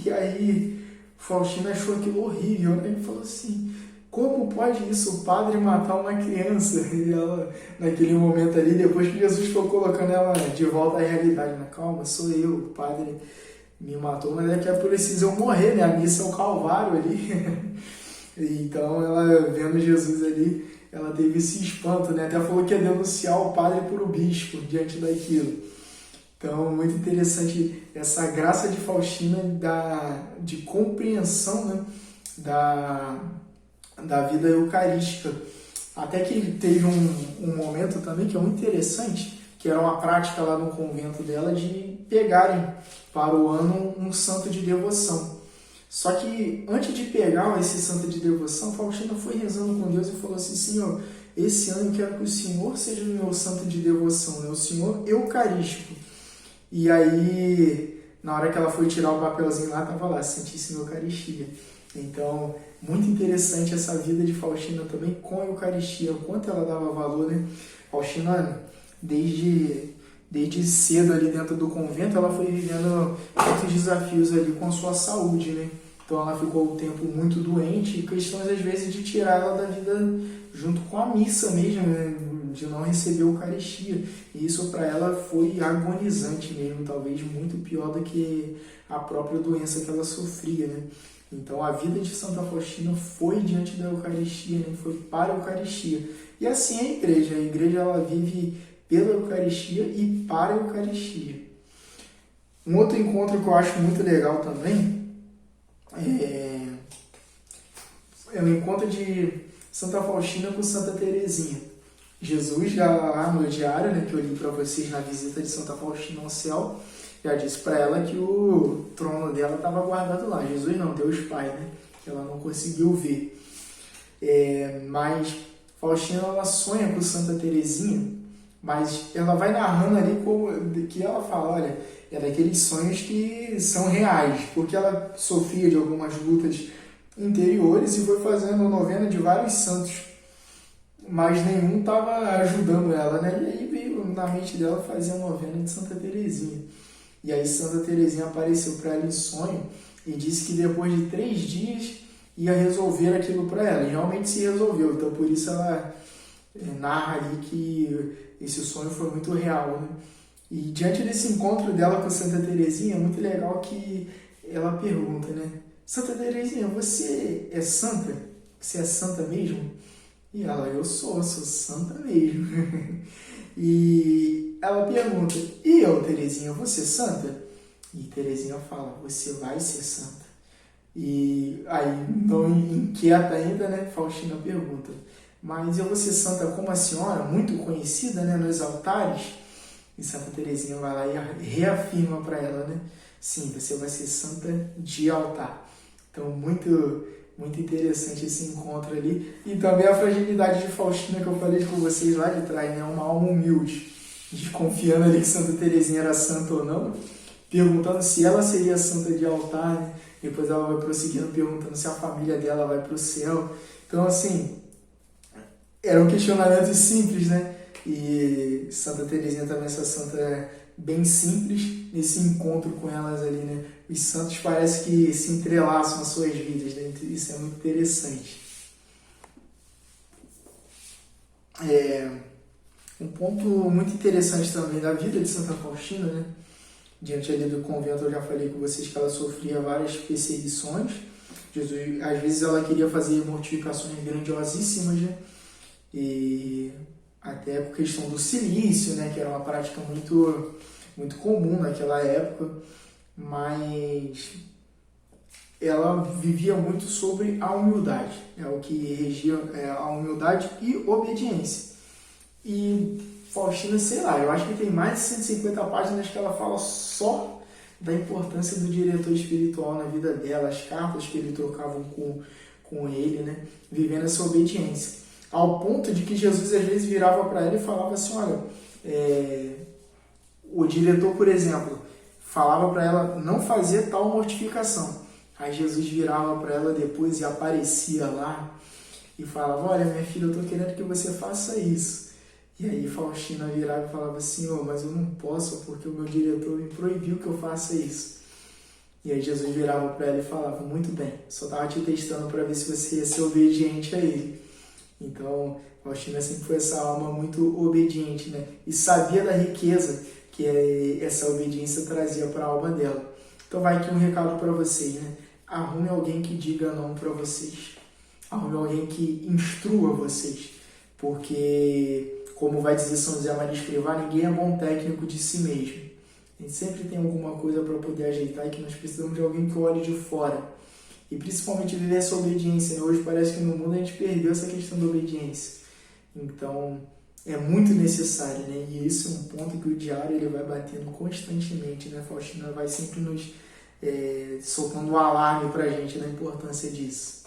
E aí Faustina achou aquilo horrível, né? E falou assim: como pode isso, o padre matar uma criança? E ela, naquele momento ali, depois que Jesus foi colocando ela de volta à realidade, né? Calma, sou eu, o padre me matou, mas é que é preciso eu morrer, né? A missa é o Calvário ali. Então, ela vendo Jesus ali, ela teve esse espanto, né? Até falou que ia denunciar o padre por o bispo diante daquilo. Então, muito interessante essa graça de Faustina de compreensão, né? da vida eucarística. Até que teve um momento também que é muito interessante, que era uma prática lá no convento dela de pegarem para o ano um santo de devoção. Só que antes de pegar esse santo de devoção, Faustina foi rezando com Deus e falou assim: Senhor, esse ano eu quero que o Senhor seja o meu santo de devoção, né? O Senhor eucarístico. E aí, na hora que ela foi tirar o papelzinho lá, estava lá, Santíssima Eucaristia. Então, muito interessante essa vida de Faustina também com a Eucaristia, o quanto ela dava valor, né? Faustina, desde cedo ali dentro do convento, ela foi vivendo muitos desafios ali com a sua saúde, né? Então ela ficou um tempo muito doente e questões às vezes de tirar ela da vida junto com a missa mesmo, né? De não receber a Eucaristia. E isso para ela foi agonizante mesmo, talvez muito pior do que a própria doença que ela sofria, né? Então a vida de Santa Faustina foi diante da Eucaristia, né? Foi para a Eucaristia. E assim é a igreja ela vive pela Eucaristia e para a Eucaristia. Um outro encontro que eu acho muito legal também é o encontro de Santa Faustina com Santa Teresinha. Jesus, já lá no diário, né, que eu li para vocês na visita de Santa Faustina ao céu, já disse para ela que o trono dela estava guardado lá. Jesus não, Deus Pai, né, que ela não conseguiu ver. Mas Faustina ela sonha com Santa Teresinha, mas ela vai narrando ali que ela fala, olha, é daqueles sonhos que são reais, porque ela sofria de algumas lutas interiores e foi fazendo a novena de vários santos. mas nenhum estava ajudando ela, né? E aí veio na mente dela fazer a novena de Santa Teresinha. E aí Santa Teresinha apareceu para ela em sonho e disse que depois de 3 dias ia resolver aquilo para ela. E realmente se resolveu, então por isso ela narra ali que esse sonho foi muito real, né? E diante desse encontro dela com Santa Teresinha, é muito legal que ela pergunta, né? Santa Teresinha, você é santa? Você é santa mesmo? E ela, eu sou santa mesmo. E ela pergunta, e eu, Teresinha, você é santa? E Teresinha fala, você vai ser santa. E aí, não inquieta ainda, né? Faustina pergunta, mas eu vou ser santa como a senhora, muito conhecida, né, nos altares? E Santa Teresinha vai lá e reafirma para ela, né? Sim, você vai ser santa de altar. Então, muito interessante esse encontro ali. E também a fragilidade de Faustina, que eu falei com vocês lá de trás, né? Uma alma humilde, desconfiando ali que Santa Teresinha era santa ou não, perguntando se ela seria santa de altar, né? Depois ela vai prosseguindo perguntando se a família dela vai para o céu. Então, assim, eram questionamentos simples, né? E Santa Teresinha também, essa santa bem simples, nesse encontro com elas ali, né? Os santos parece que se entrelaçam as suas vidas, né? Isso é muito interessante. Um ponto muito interessante também da vida de Santa Faustina, né? Diante ali do convento, eu já falei com vocês que ela sofria várias perseguições. Jesus, às vezes ela queria fazer mortificações grandiosíssimas, né? E até por questão do silício, né? Que era uma prática muito comum naquela época, mas ela vivia muito sobre a humildade, o que regia a humildade e obediência. E Faustina, sei lá, eu acho que tem mais de 150 páginas que ela fala só da importância do diretor espiritual na vida dela, as cartas que ele trocavam com ele, né? Vivendo essa obediência. Ao ponto de que Jesus às vezes virava para ela e falava assim, olha, o diretor, por exemplo, falava para ela não fazer tal mortificação. Aí Jesus virava para ela depois e aparecia lá e falava, olha, minha filha, eu estou querendo que você faça isso. E aí Faustina virava e falava, Senhor, mas eu não posso porque o meu diretor me proibiu que eu faça isso. E aí Jesus virava para ela e falava, muito bem, só estava te testando para ver se você ia ser obediente a ele. Então, Faustina sempre foi essa alma muito obediente, né? E sabia da riqueza que essa obediência trazia para a alma dela. Então vai aqui um recado para vocês, né? Arrume alguém que diga não para vocês. Arrume alguém que instrua vocês. Porque, como vai dizer São José Maria Escrivá, ninguém é bom técnico de si mesmo. A gente sempre tem alguma coisa para poder ajeitar e que nós precisamos de alguém que olhe de fora. E principalmente viver essa obediência, né? Hoje parece que no mundo a gente perdeu essa questão da obediência. Então, é muito necessário, né? E isso é um ponto que o diário ele vai batendo constantemente, né? Faustina vai sempre nos soltando um alarme para a gente da importância disso.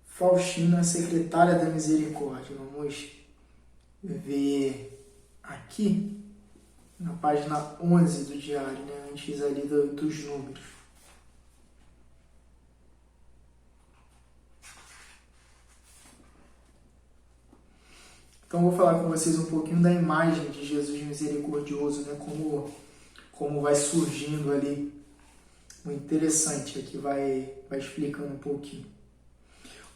Faustina, secretária da Misericórdia. Vamos ver aqui na página 11 do diário, né? Antes ali dos números. Então vou falar com vocês um pouquinho da imagem de Jesus misericordioso, né? Como vai surgindo ali. Muito interessante, aqui vai explicando um pouquinho.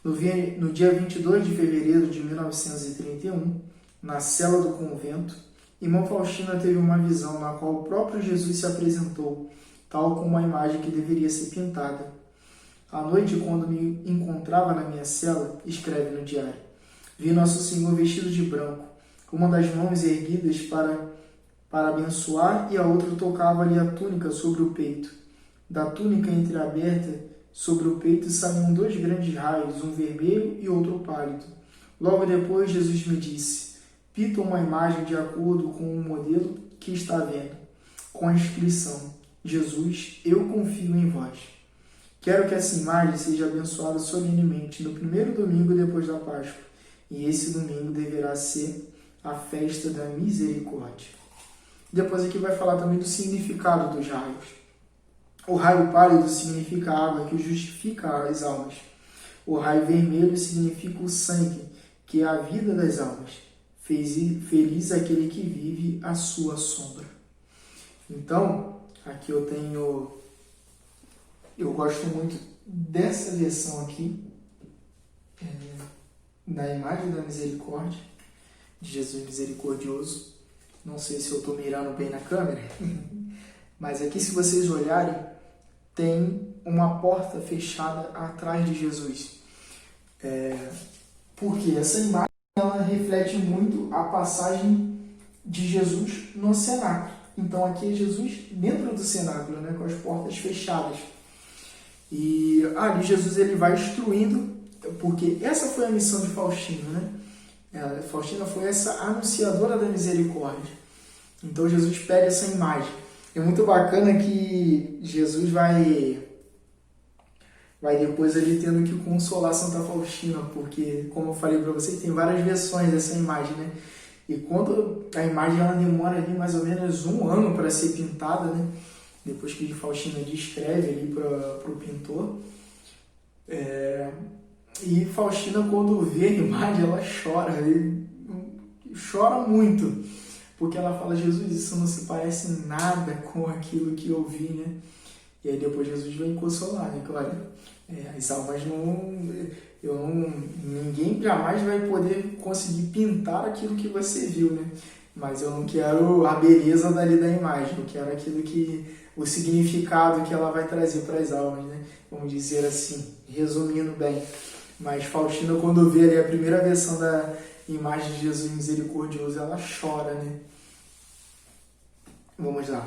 No dia 22 de fevereiro de 1931, na cela do convento, irmã Faustina teve uma visão na qual o próprio Jesus se apresentou, tal como a imagem que deveria ser pintada. À noite, quando me encontrava na minha cela, escreve no diário, vi Nosso Senhor vestido de branco, com uma das mãos erguidas para abençoar e a outra tocava-lhe a túnica sobre o peito. Da túnica entreaberta sobre o peito saíam 2 grandes raios, um vermelho e outro pálido. Logo depois, Jesus me disse, pinta uma imagem de acordo com o modelo que está vendo, com a inscrição, Jesus, eu confio em vós. Quero que essa imagem seja abençoada solenemente no primeiro domingo depois da Páscoa, e esse domingo deverá ser a festa da misericórdia. Depois aqui vai falar também do significado dos raios. O raio pálido significa a água que justifica as almas. O raio vermelho significa o sangue, que é a vida das almas. Feliz aquele que vive à sua sombra. Então, aqui eu gosto muito dessa versão aqui, da imagem da misericórdia, de Jesus misericordioso. Não sei se eu estou mirando bem na câmera, mas aqui, se vocês olharem, tem uma porta fechada atrás de Jesus. Porque essa imagem ela reflete muito a passagem de Jesus no cenáculo. Então aqui é Jesus dentro do cenáculo, né, com as portas fechadas. E ali Jesus ele vai instruindo, porque essa foi a missão de Faustina, né? Faustina foi essa anunciadora da misericórdia. Então Jesus pega essa imagem. É muito bacana que Jesus vai depois ali tendo que consolar Santa Faustina, porque, como eu falei para vocês, tem várias versões dessa imagem, né? E quando a imagem ela demora ali mais ou menos 1 ano para ser pintada, né? Depois que Faustina descreve ali para o pintor. E Faustina, quando vê a imagem, ela chora, chora muito, porque ela fala: Jesus, isso não se parece em nada com aquilo que eu vi, né? E aí depois Jesus vem consolar, né? Que olha, as almas ninguém jamais vai poder conseguir pintar aquilo que você viu, né? Mas eu não quero a beleza dali da imagem, eu quero aquilo o significado que ela vai trazer para as almas, né? Vamos dizer assim, resumindo bem. Mas Faustina, quando vê ali a primeira versão da imagem de Jesus misericordioso, ela chora, né? Vamos lá.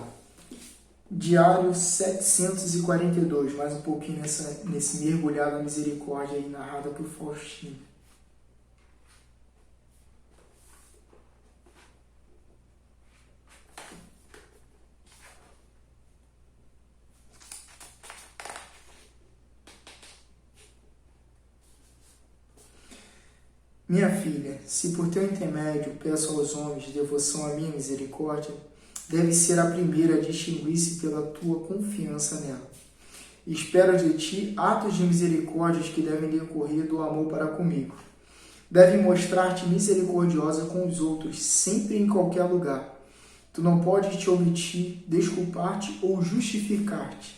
Diário 742, mais um pouquinho nesse mergulhar da misericórdia aí, narrada por Faustina. Minha filha, se por teu intermédio peço aos homens devoção à minha misericórdia, deve ser a primeira a distinguir-se pela tua confiança nela. Espero de ti atos de misericórdias que devem decorrer do amor para comigo. Deve mostrar-te misericordiosa com os outros, sempre e em qualquer lugar. Tu não podes te omitir, desculpar-te ou justificar-te.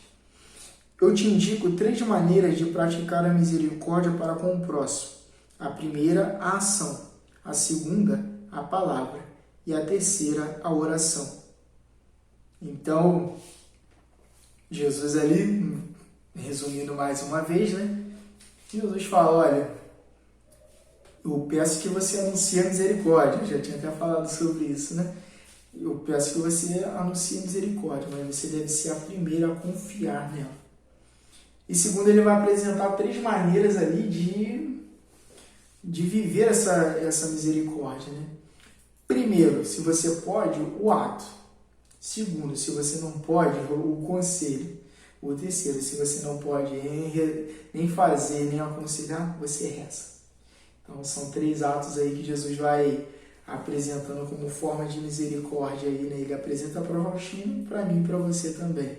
Eu te indico 3 maneiras de praticar a misericórdia para com o próximo. A primeira, a ação. A segunda, a palavra. E a terceira, a oração. Então, Jesus ali, resumindo mais uma vez, né? Jesus fala: olha, eu peço que você anuncie a misericórdia. Eu já tinha até falado sobre isso, né? Eu peço que você anuncie a misericórdia, mas você deve ser a primeira a confiar nela. E segundo, ele vai apresentar 3 maneiras ali de viver essa misericórdia, né? Primeiro, se você pode, o ato. Segundo, se você não pode, o conselho. O terceiro, se você não pode nem fazer, nem aconselhar, você reza. Então, são 3 atos aí que Jesus vai apresentando como forma de misericórdia aí, né? Ele apresenta para o Faustina, para mim e para você também.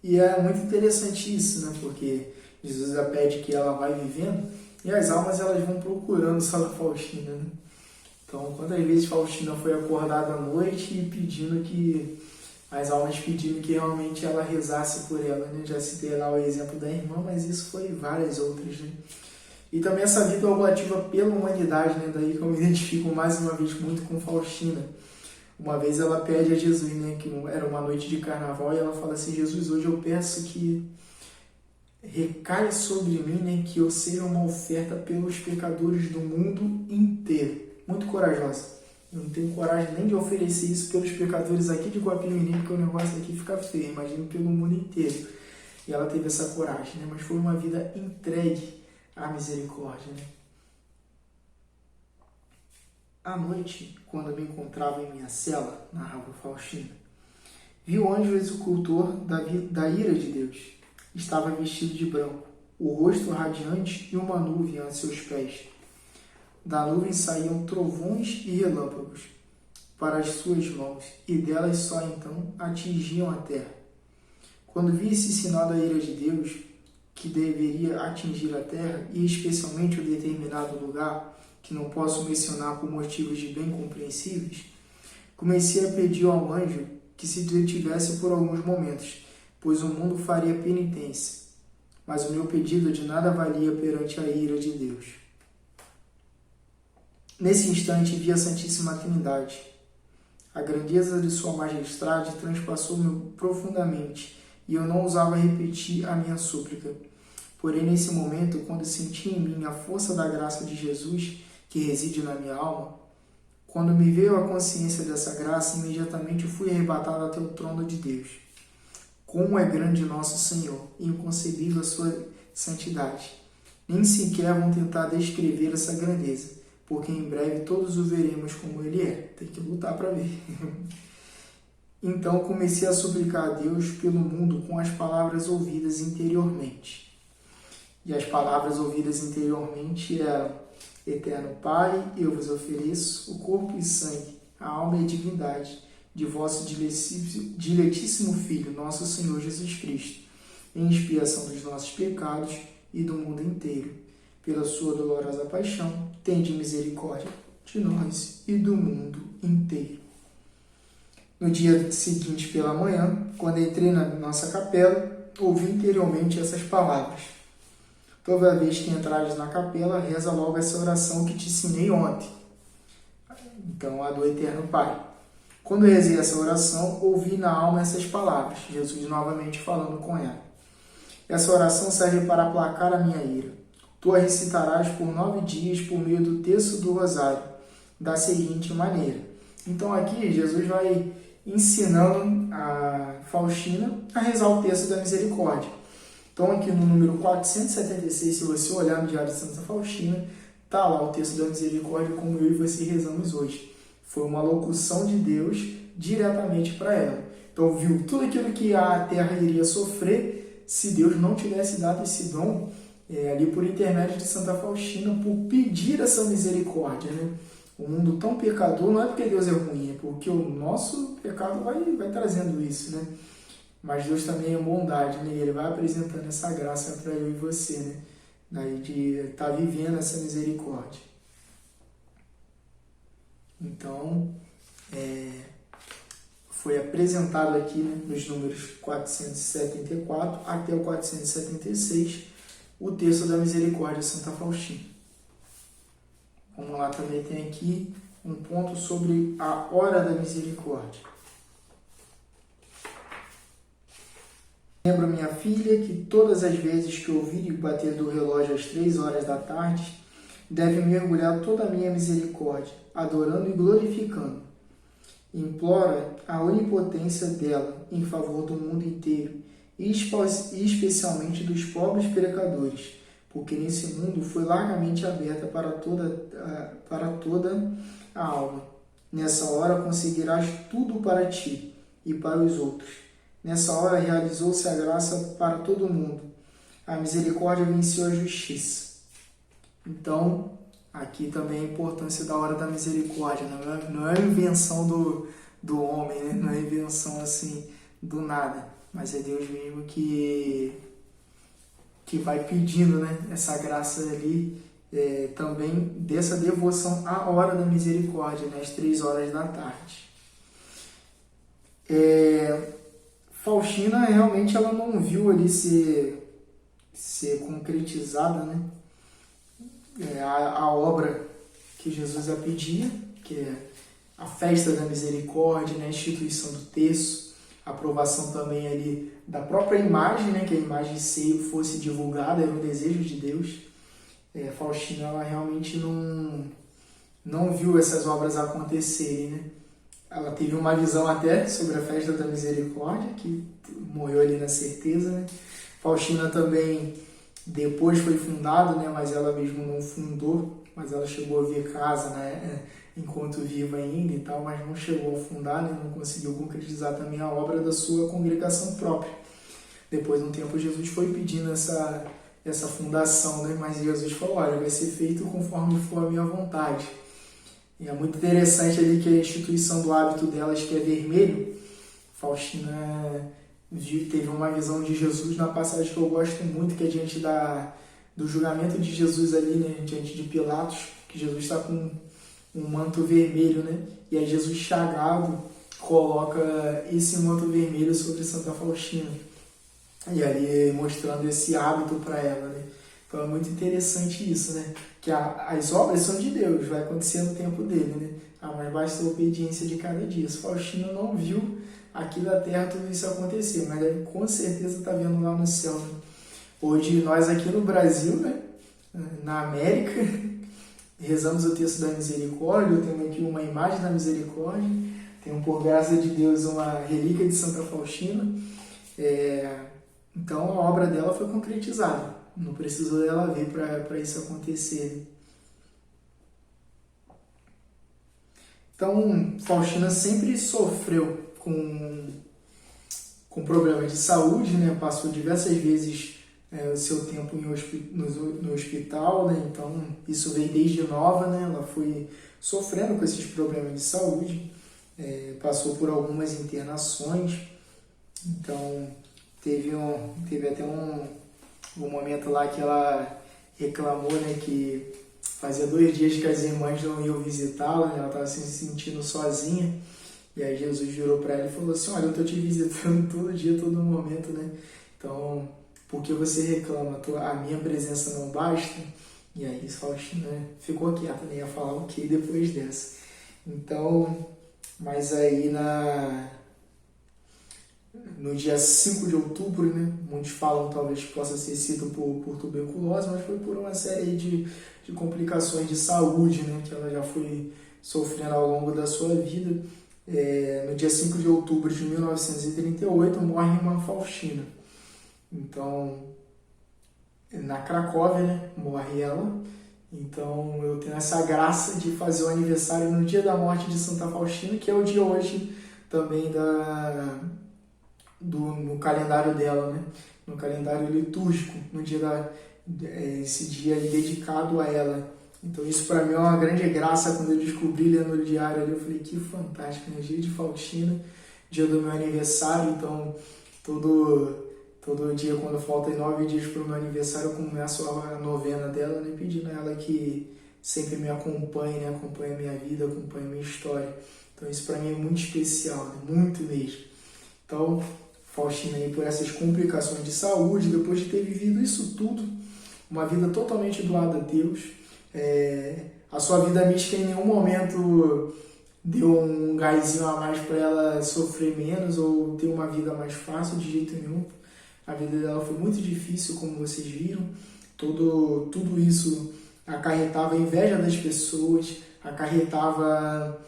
E é muito interessante isso, né? Porque Jesus já pede que ela vai vivendo e as almas elas vão procurando Santa Faustina, né? Então, quantas vezes Faustina foi acordada à noite e as almas pedindo que realmente ela rezasse por ela, né? Já citei lá o exemplo da irmã, mas isso foi várias outras, né? E também essa vida oblativa pela humanidade, né? Daí que eu me identifico mais uma vez muito com Faustina. Uma vez ela pede a Jesus, né? Que era uma noite de carnaval, e ela fala assim: Jesus, hoje eu peço que recaia sobre mim, né? Que eu seja uma oferta pelos pecadores do mundo inteiro. Muito corajosa. Eu não tenho coragem nem de oferecer isso pelos pecadores aqui de Guapimirim, porque o negócio aqui fica feio, imagino pelo mundo inteiro. E ela teve essa coragem, né? Mas foi uma vida entregue à misericórdia, né? À noite, quando eu me encontrava em minha cela, narrava Faustina, vi o anjo executor da ira de Deus. Estava vestido de branco, o rosto radiante e uma nuvem a seus pés. Da nuvem saíam trovões e relâmpagos para as suas mãos, e delas só então atingiam a terra. Quando vi esse sinal da ira de Deus, que deveria atingir a terra, e especialmente um determinado lugar, que não posso mencionar por motivos de bem compreensíveis, comecei a pedir ao anjo que se detivesse por alguns momentos, pois o mundo faria penitência. Mas o meu pedido de nada valia perante a ira de Deus. Nesse instante vi a Santíssima Trindade. A grandeza de sua majestade transpassou-me profundamente, e eu não ousava repetir a minha súplica. Porém, nesse momento, quando senti em mim a força da graça de Jesus, que reside na minha alma, quando me veio a consciência dessa graça, imediatamente fui arrebatado até o trono de Deus. Como é grande nosso Senhor, e inconcebível a sua santidade. Nem sequer vão tentar descrever essa grandeza, porque em breve todos o veremos como ele é. Tem que lutar para ver. Então comecei a suplicar a Deus pelo mundo com as palavras ouvidas interiormente. E as palavras ouvidas interiormente eram: Eterno Pai, eu vos ofereço o corpo e sangue, a alma e a divindade de vosso diletíssimo Filho, nosso Senhor Jesus Cristo, em expiação dos nossos pecados e do mundo inteiro. Pela sua dolorosa paixão, tende misericórdia de nós e do mundo inteiro. No dia seguinte, pela manhã, quando entrei na nossa capela, ouvi interiormente essas palavras: Toda vez que entrares na capela, reza logo essa oração que te ensinei ontem. Então, a do Eterno Pai. Quando eu rezei essa oração, ouvi na alma essas palavras, Jesus novamente falando com ela. Essa oração serve para aplacar a minha ira. Tu a recitarás por 9 dias por meio do terço do rosário, da seguinte maneira. Então aqui Jesus vai ensinando a Faustina a rezar o terço da misericórdia. Então aqui no número 476, se você olhar no Diário de Santa Faustina, está lá o terço da misericórdia como eu e você rezamos hoje. Foi uma locução de Deus diretamente para ela. Então viu tudo aquilo que a terra iria sofrer se Deus não tivesse dado esse dom ali por intermédio de Santa Faustina, por pedir essa misericórdia, né? O mundo tão pecador não é porque Deus é ruim, é porque o nosso pecado vai trazendo isso, né? Mas Deus também é bondade, né? Ele vai apresentando essa graça para eu e você, né? Daí de estar vivendo essa misericórdia. Então, foi apresentado aqui, né, nos números 474 até o 476, o terço da misericórdia de Santa Faustina. Vamos lá, também tem aqui um ponto sobre a hora da misericórdia. Lembro, minha filha, que todas as vezes que ouvir o bater do relógio às 3 horas da tarde, deve mergulhar toda a minha misericórdia, adorando e glorificando. Implora a onipotência dela em favor do mundo inteiro, e especialmente dos pobres pecadores, porque nesse mundo foi largamente aberta para toda a alma. Nessa hora conseguirás tudo para ti e para os outros. Nessa hora realizou-se a graça para todo mundo. A misericórdia venceu a justiça. Então, aqui também a importância da hora da misericórdia. Não é invenção do homem, né? Não é invenção assim do nada. Mas é Deus mesmo que vai pedindo, né, essa graça ali, também dessa devoção à hora da misericórdia, né, às 3 horas da tarde. Faustina realmente ela não viu ali ser concretizada, né, a obra que Jesus a pedia, que é a festa da misericórdia, né, a instituição do terço, a aprovação também ali da própria imagem, né, que a imagem seio fosse divulgada, era um desejo de Deus. Faustina ela realmente não viu essas obras acontecerem, né? Ela teve uma visão até sobre a festa da misericórdia, que morreu ali na certeza, né? Faustina também depois foi fundada, né, mas ela mesmo não fundou, mas ela chegou a ver casa, né, enquanto viva ainda e tal, mas não chegou a fundar, né, não conseguiu concretizar também a obra da sua congregação própria. Depois de um tempo Jesus foi pedindo essa fundação, né, mas Jesus falou, olha, vai ser feito conforme for a minha vontade. E é muito interessante ali que a instituição do hábito delas, que é vermelho, Faustina teve uma visão de Jesus na passagem que eu gosto muito, que é diante do julgamento de Jesus ali, né, diante de Pilatos, que Jesus está com um manto vermelho, né, e aí Jesus chagado coloca esse manto vermelho sobre Santa Faustina, e ali mostrando esse hábito para ela, né. Então é muito interessante isso, né, que as obras são de Deus, vai acontecer no tempo dele, né, mas basta a obediência de cada dia. Faustina não viu aqui da terra tudo isso acontecer, mas deve com certeza estar vendo lá no céu, né? Hoje nós aqui no Brasil, né, na América, rezamos o texto da misericórdia. Eu tenho aqui uma imagem da misericórdia, tenho por graça de Deus uma relíquia de Santa Faustina, então a obra dela foi concretizada, não precisou dela vir para isso acontecer. Então Faustina sempre sofreu com problemas de saúde, né? Passou diversas vezes o seu tempo no hospital, né? Então isso veio desde nova, né? Ela foi sofrendo com esses problemas de saúde, passou por algumas internações, então teve até um momento lá que ela reclamou, né, que fazia 2 dias que as irmãs não iam visitá-la, né? Ela estava se sentindo sozinha. E aí Jesus virou para ela e falou assim: olha, eu estou te visitando todo dia, todo momento, né? Então, por que você reclama? A minha presença não basta? E aí Faustina ficou quieta, nem ia falar o que depois dessa. Então, mas aí no dia 5 de outubro, né? Muitos falam talvez que possa ter sido por tuberculose, mas foi por uma série de complicações de saúde, né? Que ela já foi sofrendo ao longo da sua vida. No dia 5 de outubro de 1938 morre a irmã Faustina. Então, na Cracóvia, né, morre ela. Então eu tenho essa graça de fazer o aniversário no dia da morte de Santa Faustina, que é o dia hoje também no calendário dela, né, no calendário litúrgico, no dia esse dia dedicado a ela. Então isso para mim é uma grande graça. Quando eu descobri lendo o diário ali, eu falei, que fantástico, né? Dia de Faustina, dia do meu aniversário. Então todo dia, quando faltam 9 dias para o meu aniversário, eu começo a novena dela, né? Pedindo a ela que sempre me acompanhe, né? Acompanhe a minha vida, acompanhe a minha história. Então isso para mim é muito especial, né? Muito mesmo. Então Faustina aí, por essas complicações de saúde, depois de ter vivido isso tudo, uma vida totalmente doada a Deus, a sua vida mística em nenhum momento deu um gásinho a mais para ela sofrer menos ou ter uma vida mais fácil, de jeito nenhum. A vida dela foi muito difícil, como vocês viram. Tudo isso acarretava a inveja das pessoas, acarretava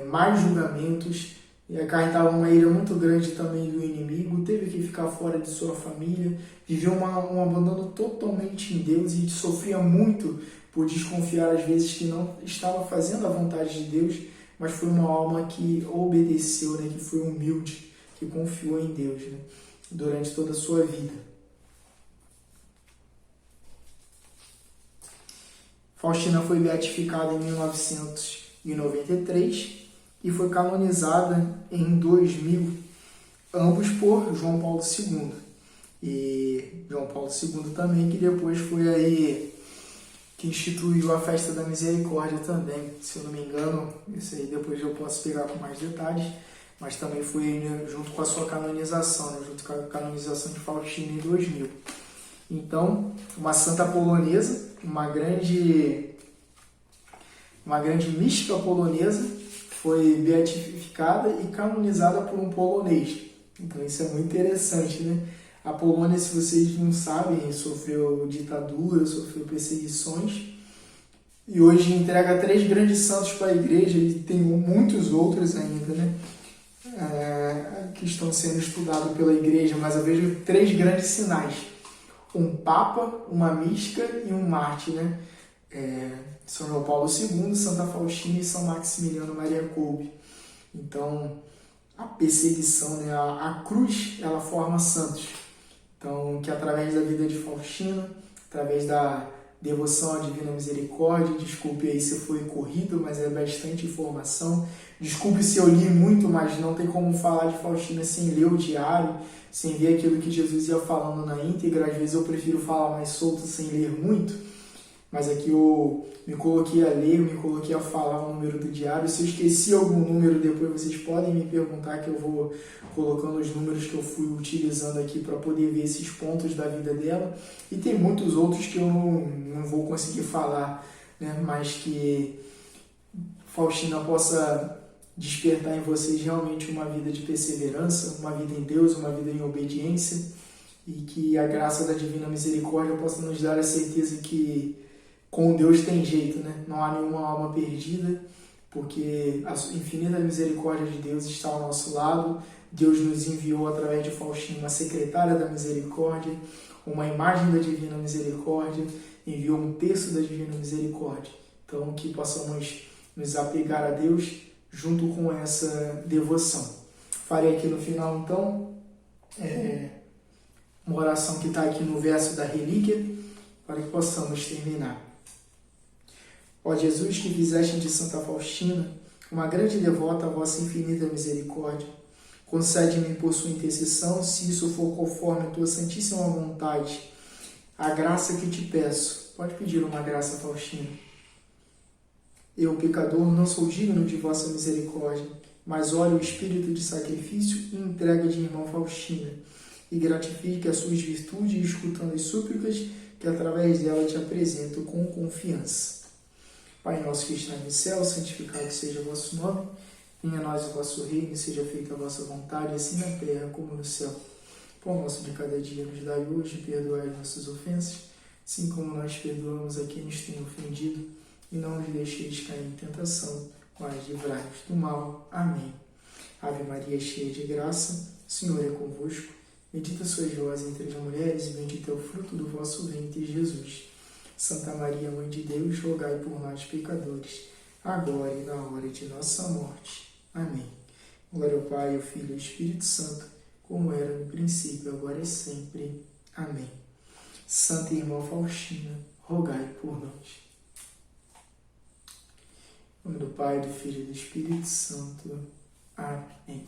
mais julgamentos, e acarretava uma ira muito grande também do inimigo. Teve que ficar fora de sua família, viveu um abandono totalmente em Deus e sofria muito por desconfiar às vezes que não estava fazendo a vontade de Deus, mas foi uma alma que obedeceu, né, que foi humilde, que confiou em Deus, né, durante toda a sua vida. Faustina foi beatificada em 1993 e foi canonizada em 2000, ambos por João Paulo II. E João Paulo II também, que depois foi aí que instituiu a festa da misericórdia também, se eu não me engano. Isso aí depois eu posso pegar com mais detalhes, mas também foi junto com a sua canonização, né, junto com a canonização de Faustina em 2000. Então, uma santa polonesa, uma grande mística polonesa, foi beatificada e canonizada por um polonês. Então isso é muito interessante, né? A Polônia, se vocês não sabem, sofreu ditadura, sofreu perseguições, e hoje entrega 3 grandes santos para a igreja, e tem muitos outros ainda, né? Que estão sendo estudados pela igreja, mas eu vejo 3 grandes sinais: um papa, uma mística e um mártir, né? São João Paulo II, Santa Faustina e São Maximiliano Maria Kolbe. Então, a perseguição, né, a cruz, ela forma santos. Então, que através da vida de Faustina, através da devoção à Divina Misericórdia. Desculpe aí se foi corrido, mas é bastante informação. Desculpe se eu li muito, mas não tem como falar de Faustina sem ler o diário, sem ver aquilo que Jesus ia falando na íntegra. Às vezes eu prefiro falar mais solto sem ler muito, mas aqui eu me coloquei a ler, me coloquei a falar o número do diário. Se eu esqueci algum número depois, vocês podem me perguntar, que eu vou colocando os números que eu fui utilizando aqui para poder ver esses pontos da vida dela. E tem muitos outros que eu não vou conseguir falar, né? Mas que Faustina possa despertar em vocês realmente uma vida de perseverança, uma vida em Deus, uma vida em obediência, e que a graça da Divina Misericórdia possa nos dar a certeza que com Deus tem jeito, né? Não há nenhuma alma perdida, porque a infinita misericórdia de Deus está ao nosso lado. Deus nos enviou através de Faustina uma secretária da misericórdia, uma imagem da Divina Misericórdia, enviou um terço da Divina Misericórdia. Então, que possamos nos apegar a Deus junto com essa devoção. Farei aqui no final, então, uma oração que está aqui no verso da relíquia, para que possamos terminar. Ó Jesus, que fizeste de Santa Faustina uma grande devota à vossa infinita misericórdia, concede-me por sua intercessão, se isso for conforme a tua santíssima vontade, a graça que te peço. Pode pedir uma graça, Faustina. Eu, pecador, não sou digno de vossa misericórdia, mas olhe o espírito de sacrifício e entrega de irmã Faustina, e gratifique as suas virtudes, escutando as súplicas que através dela te apresento com confiança. Pai nosso que está no céu, santificado seja o vosso nome. Venha a nós o vosso reino, seja feita a vossa vontade, assim na terra como no céu. Pão nosso de cada dia nos dai hoje, perdoai as nossas ofensas, assim como nós perdoamos a quem nos tem ofendido, e não nos deixeis cair em tentação, mas livrai-nos do mal. Amém. Ave Maria, cheia de graça, o Senhor é convosco. Bendita sois vós entre as mulheres, e bendito é o fruto do vosso ventre, Jesus. Santa Maria, Mãe de Deus, rogai por nós, pecadores, agora e na hora de nossa morte. Amém. Glória ao Pai, ao Filho e ao Espírito Santo, como era no princípio, agora e sempre. Amém. Santa Irmã Faustina, rogai por nós. Em nome do Pai, do Filho e do Espírito Santo. Amém.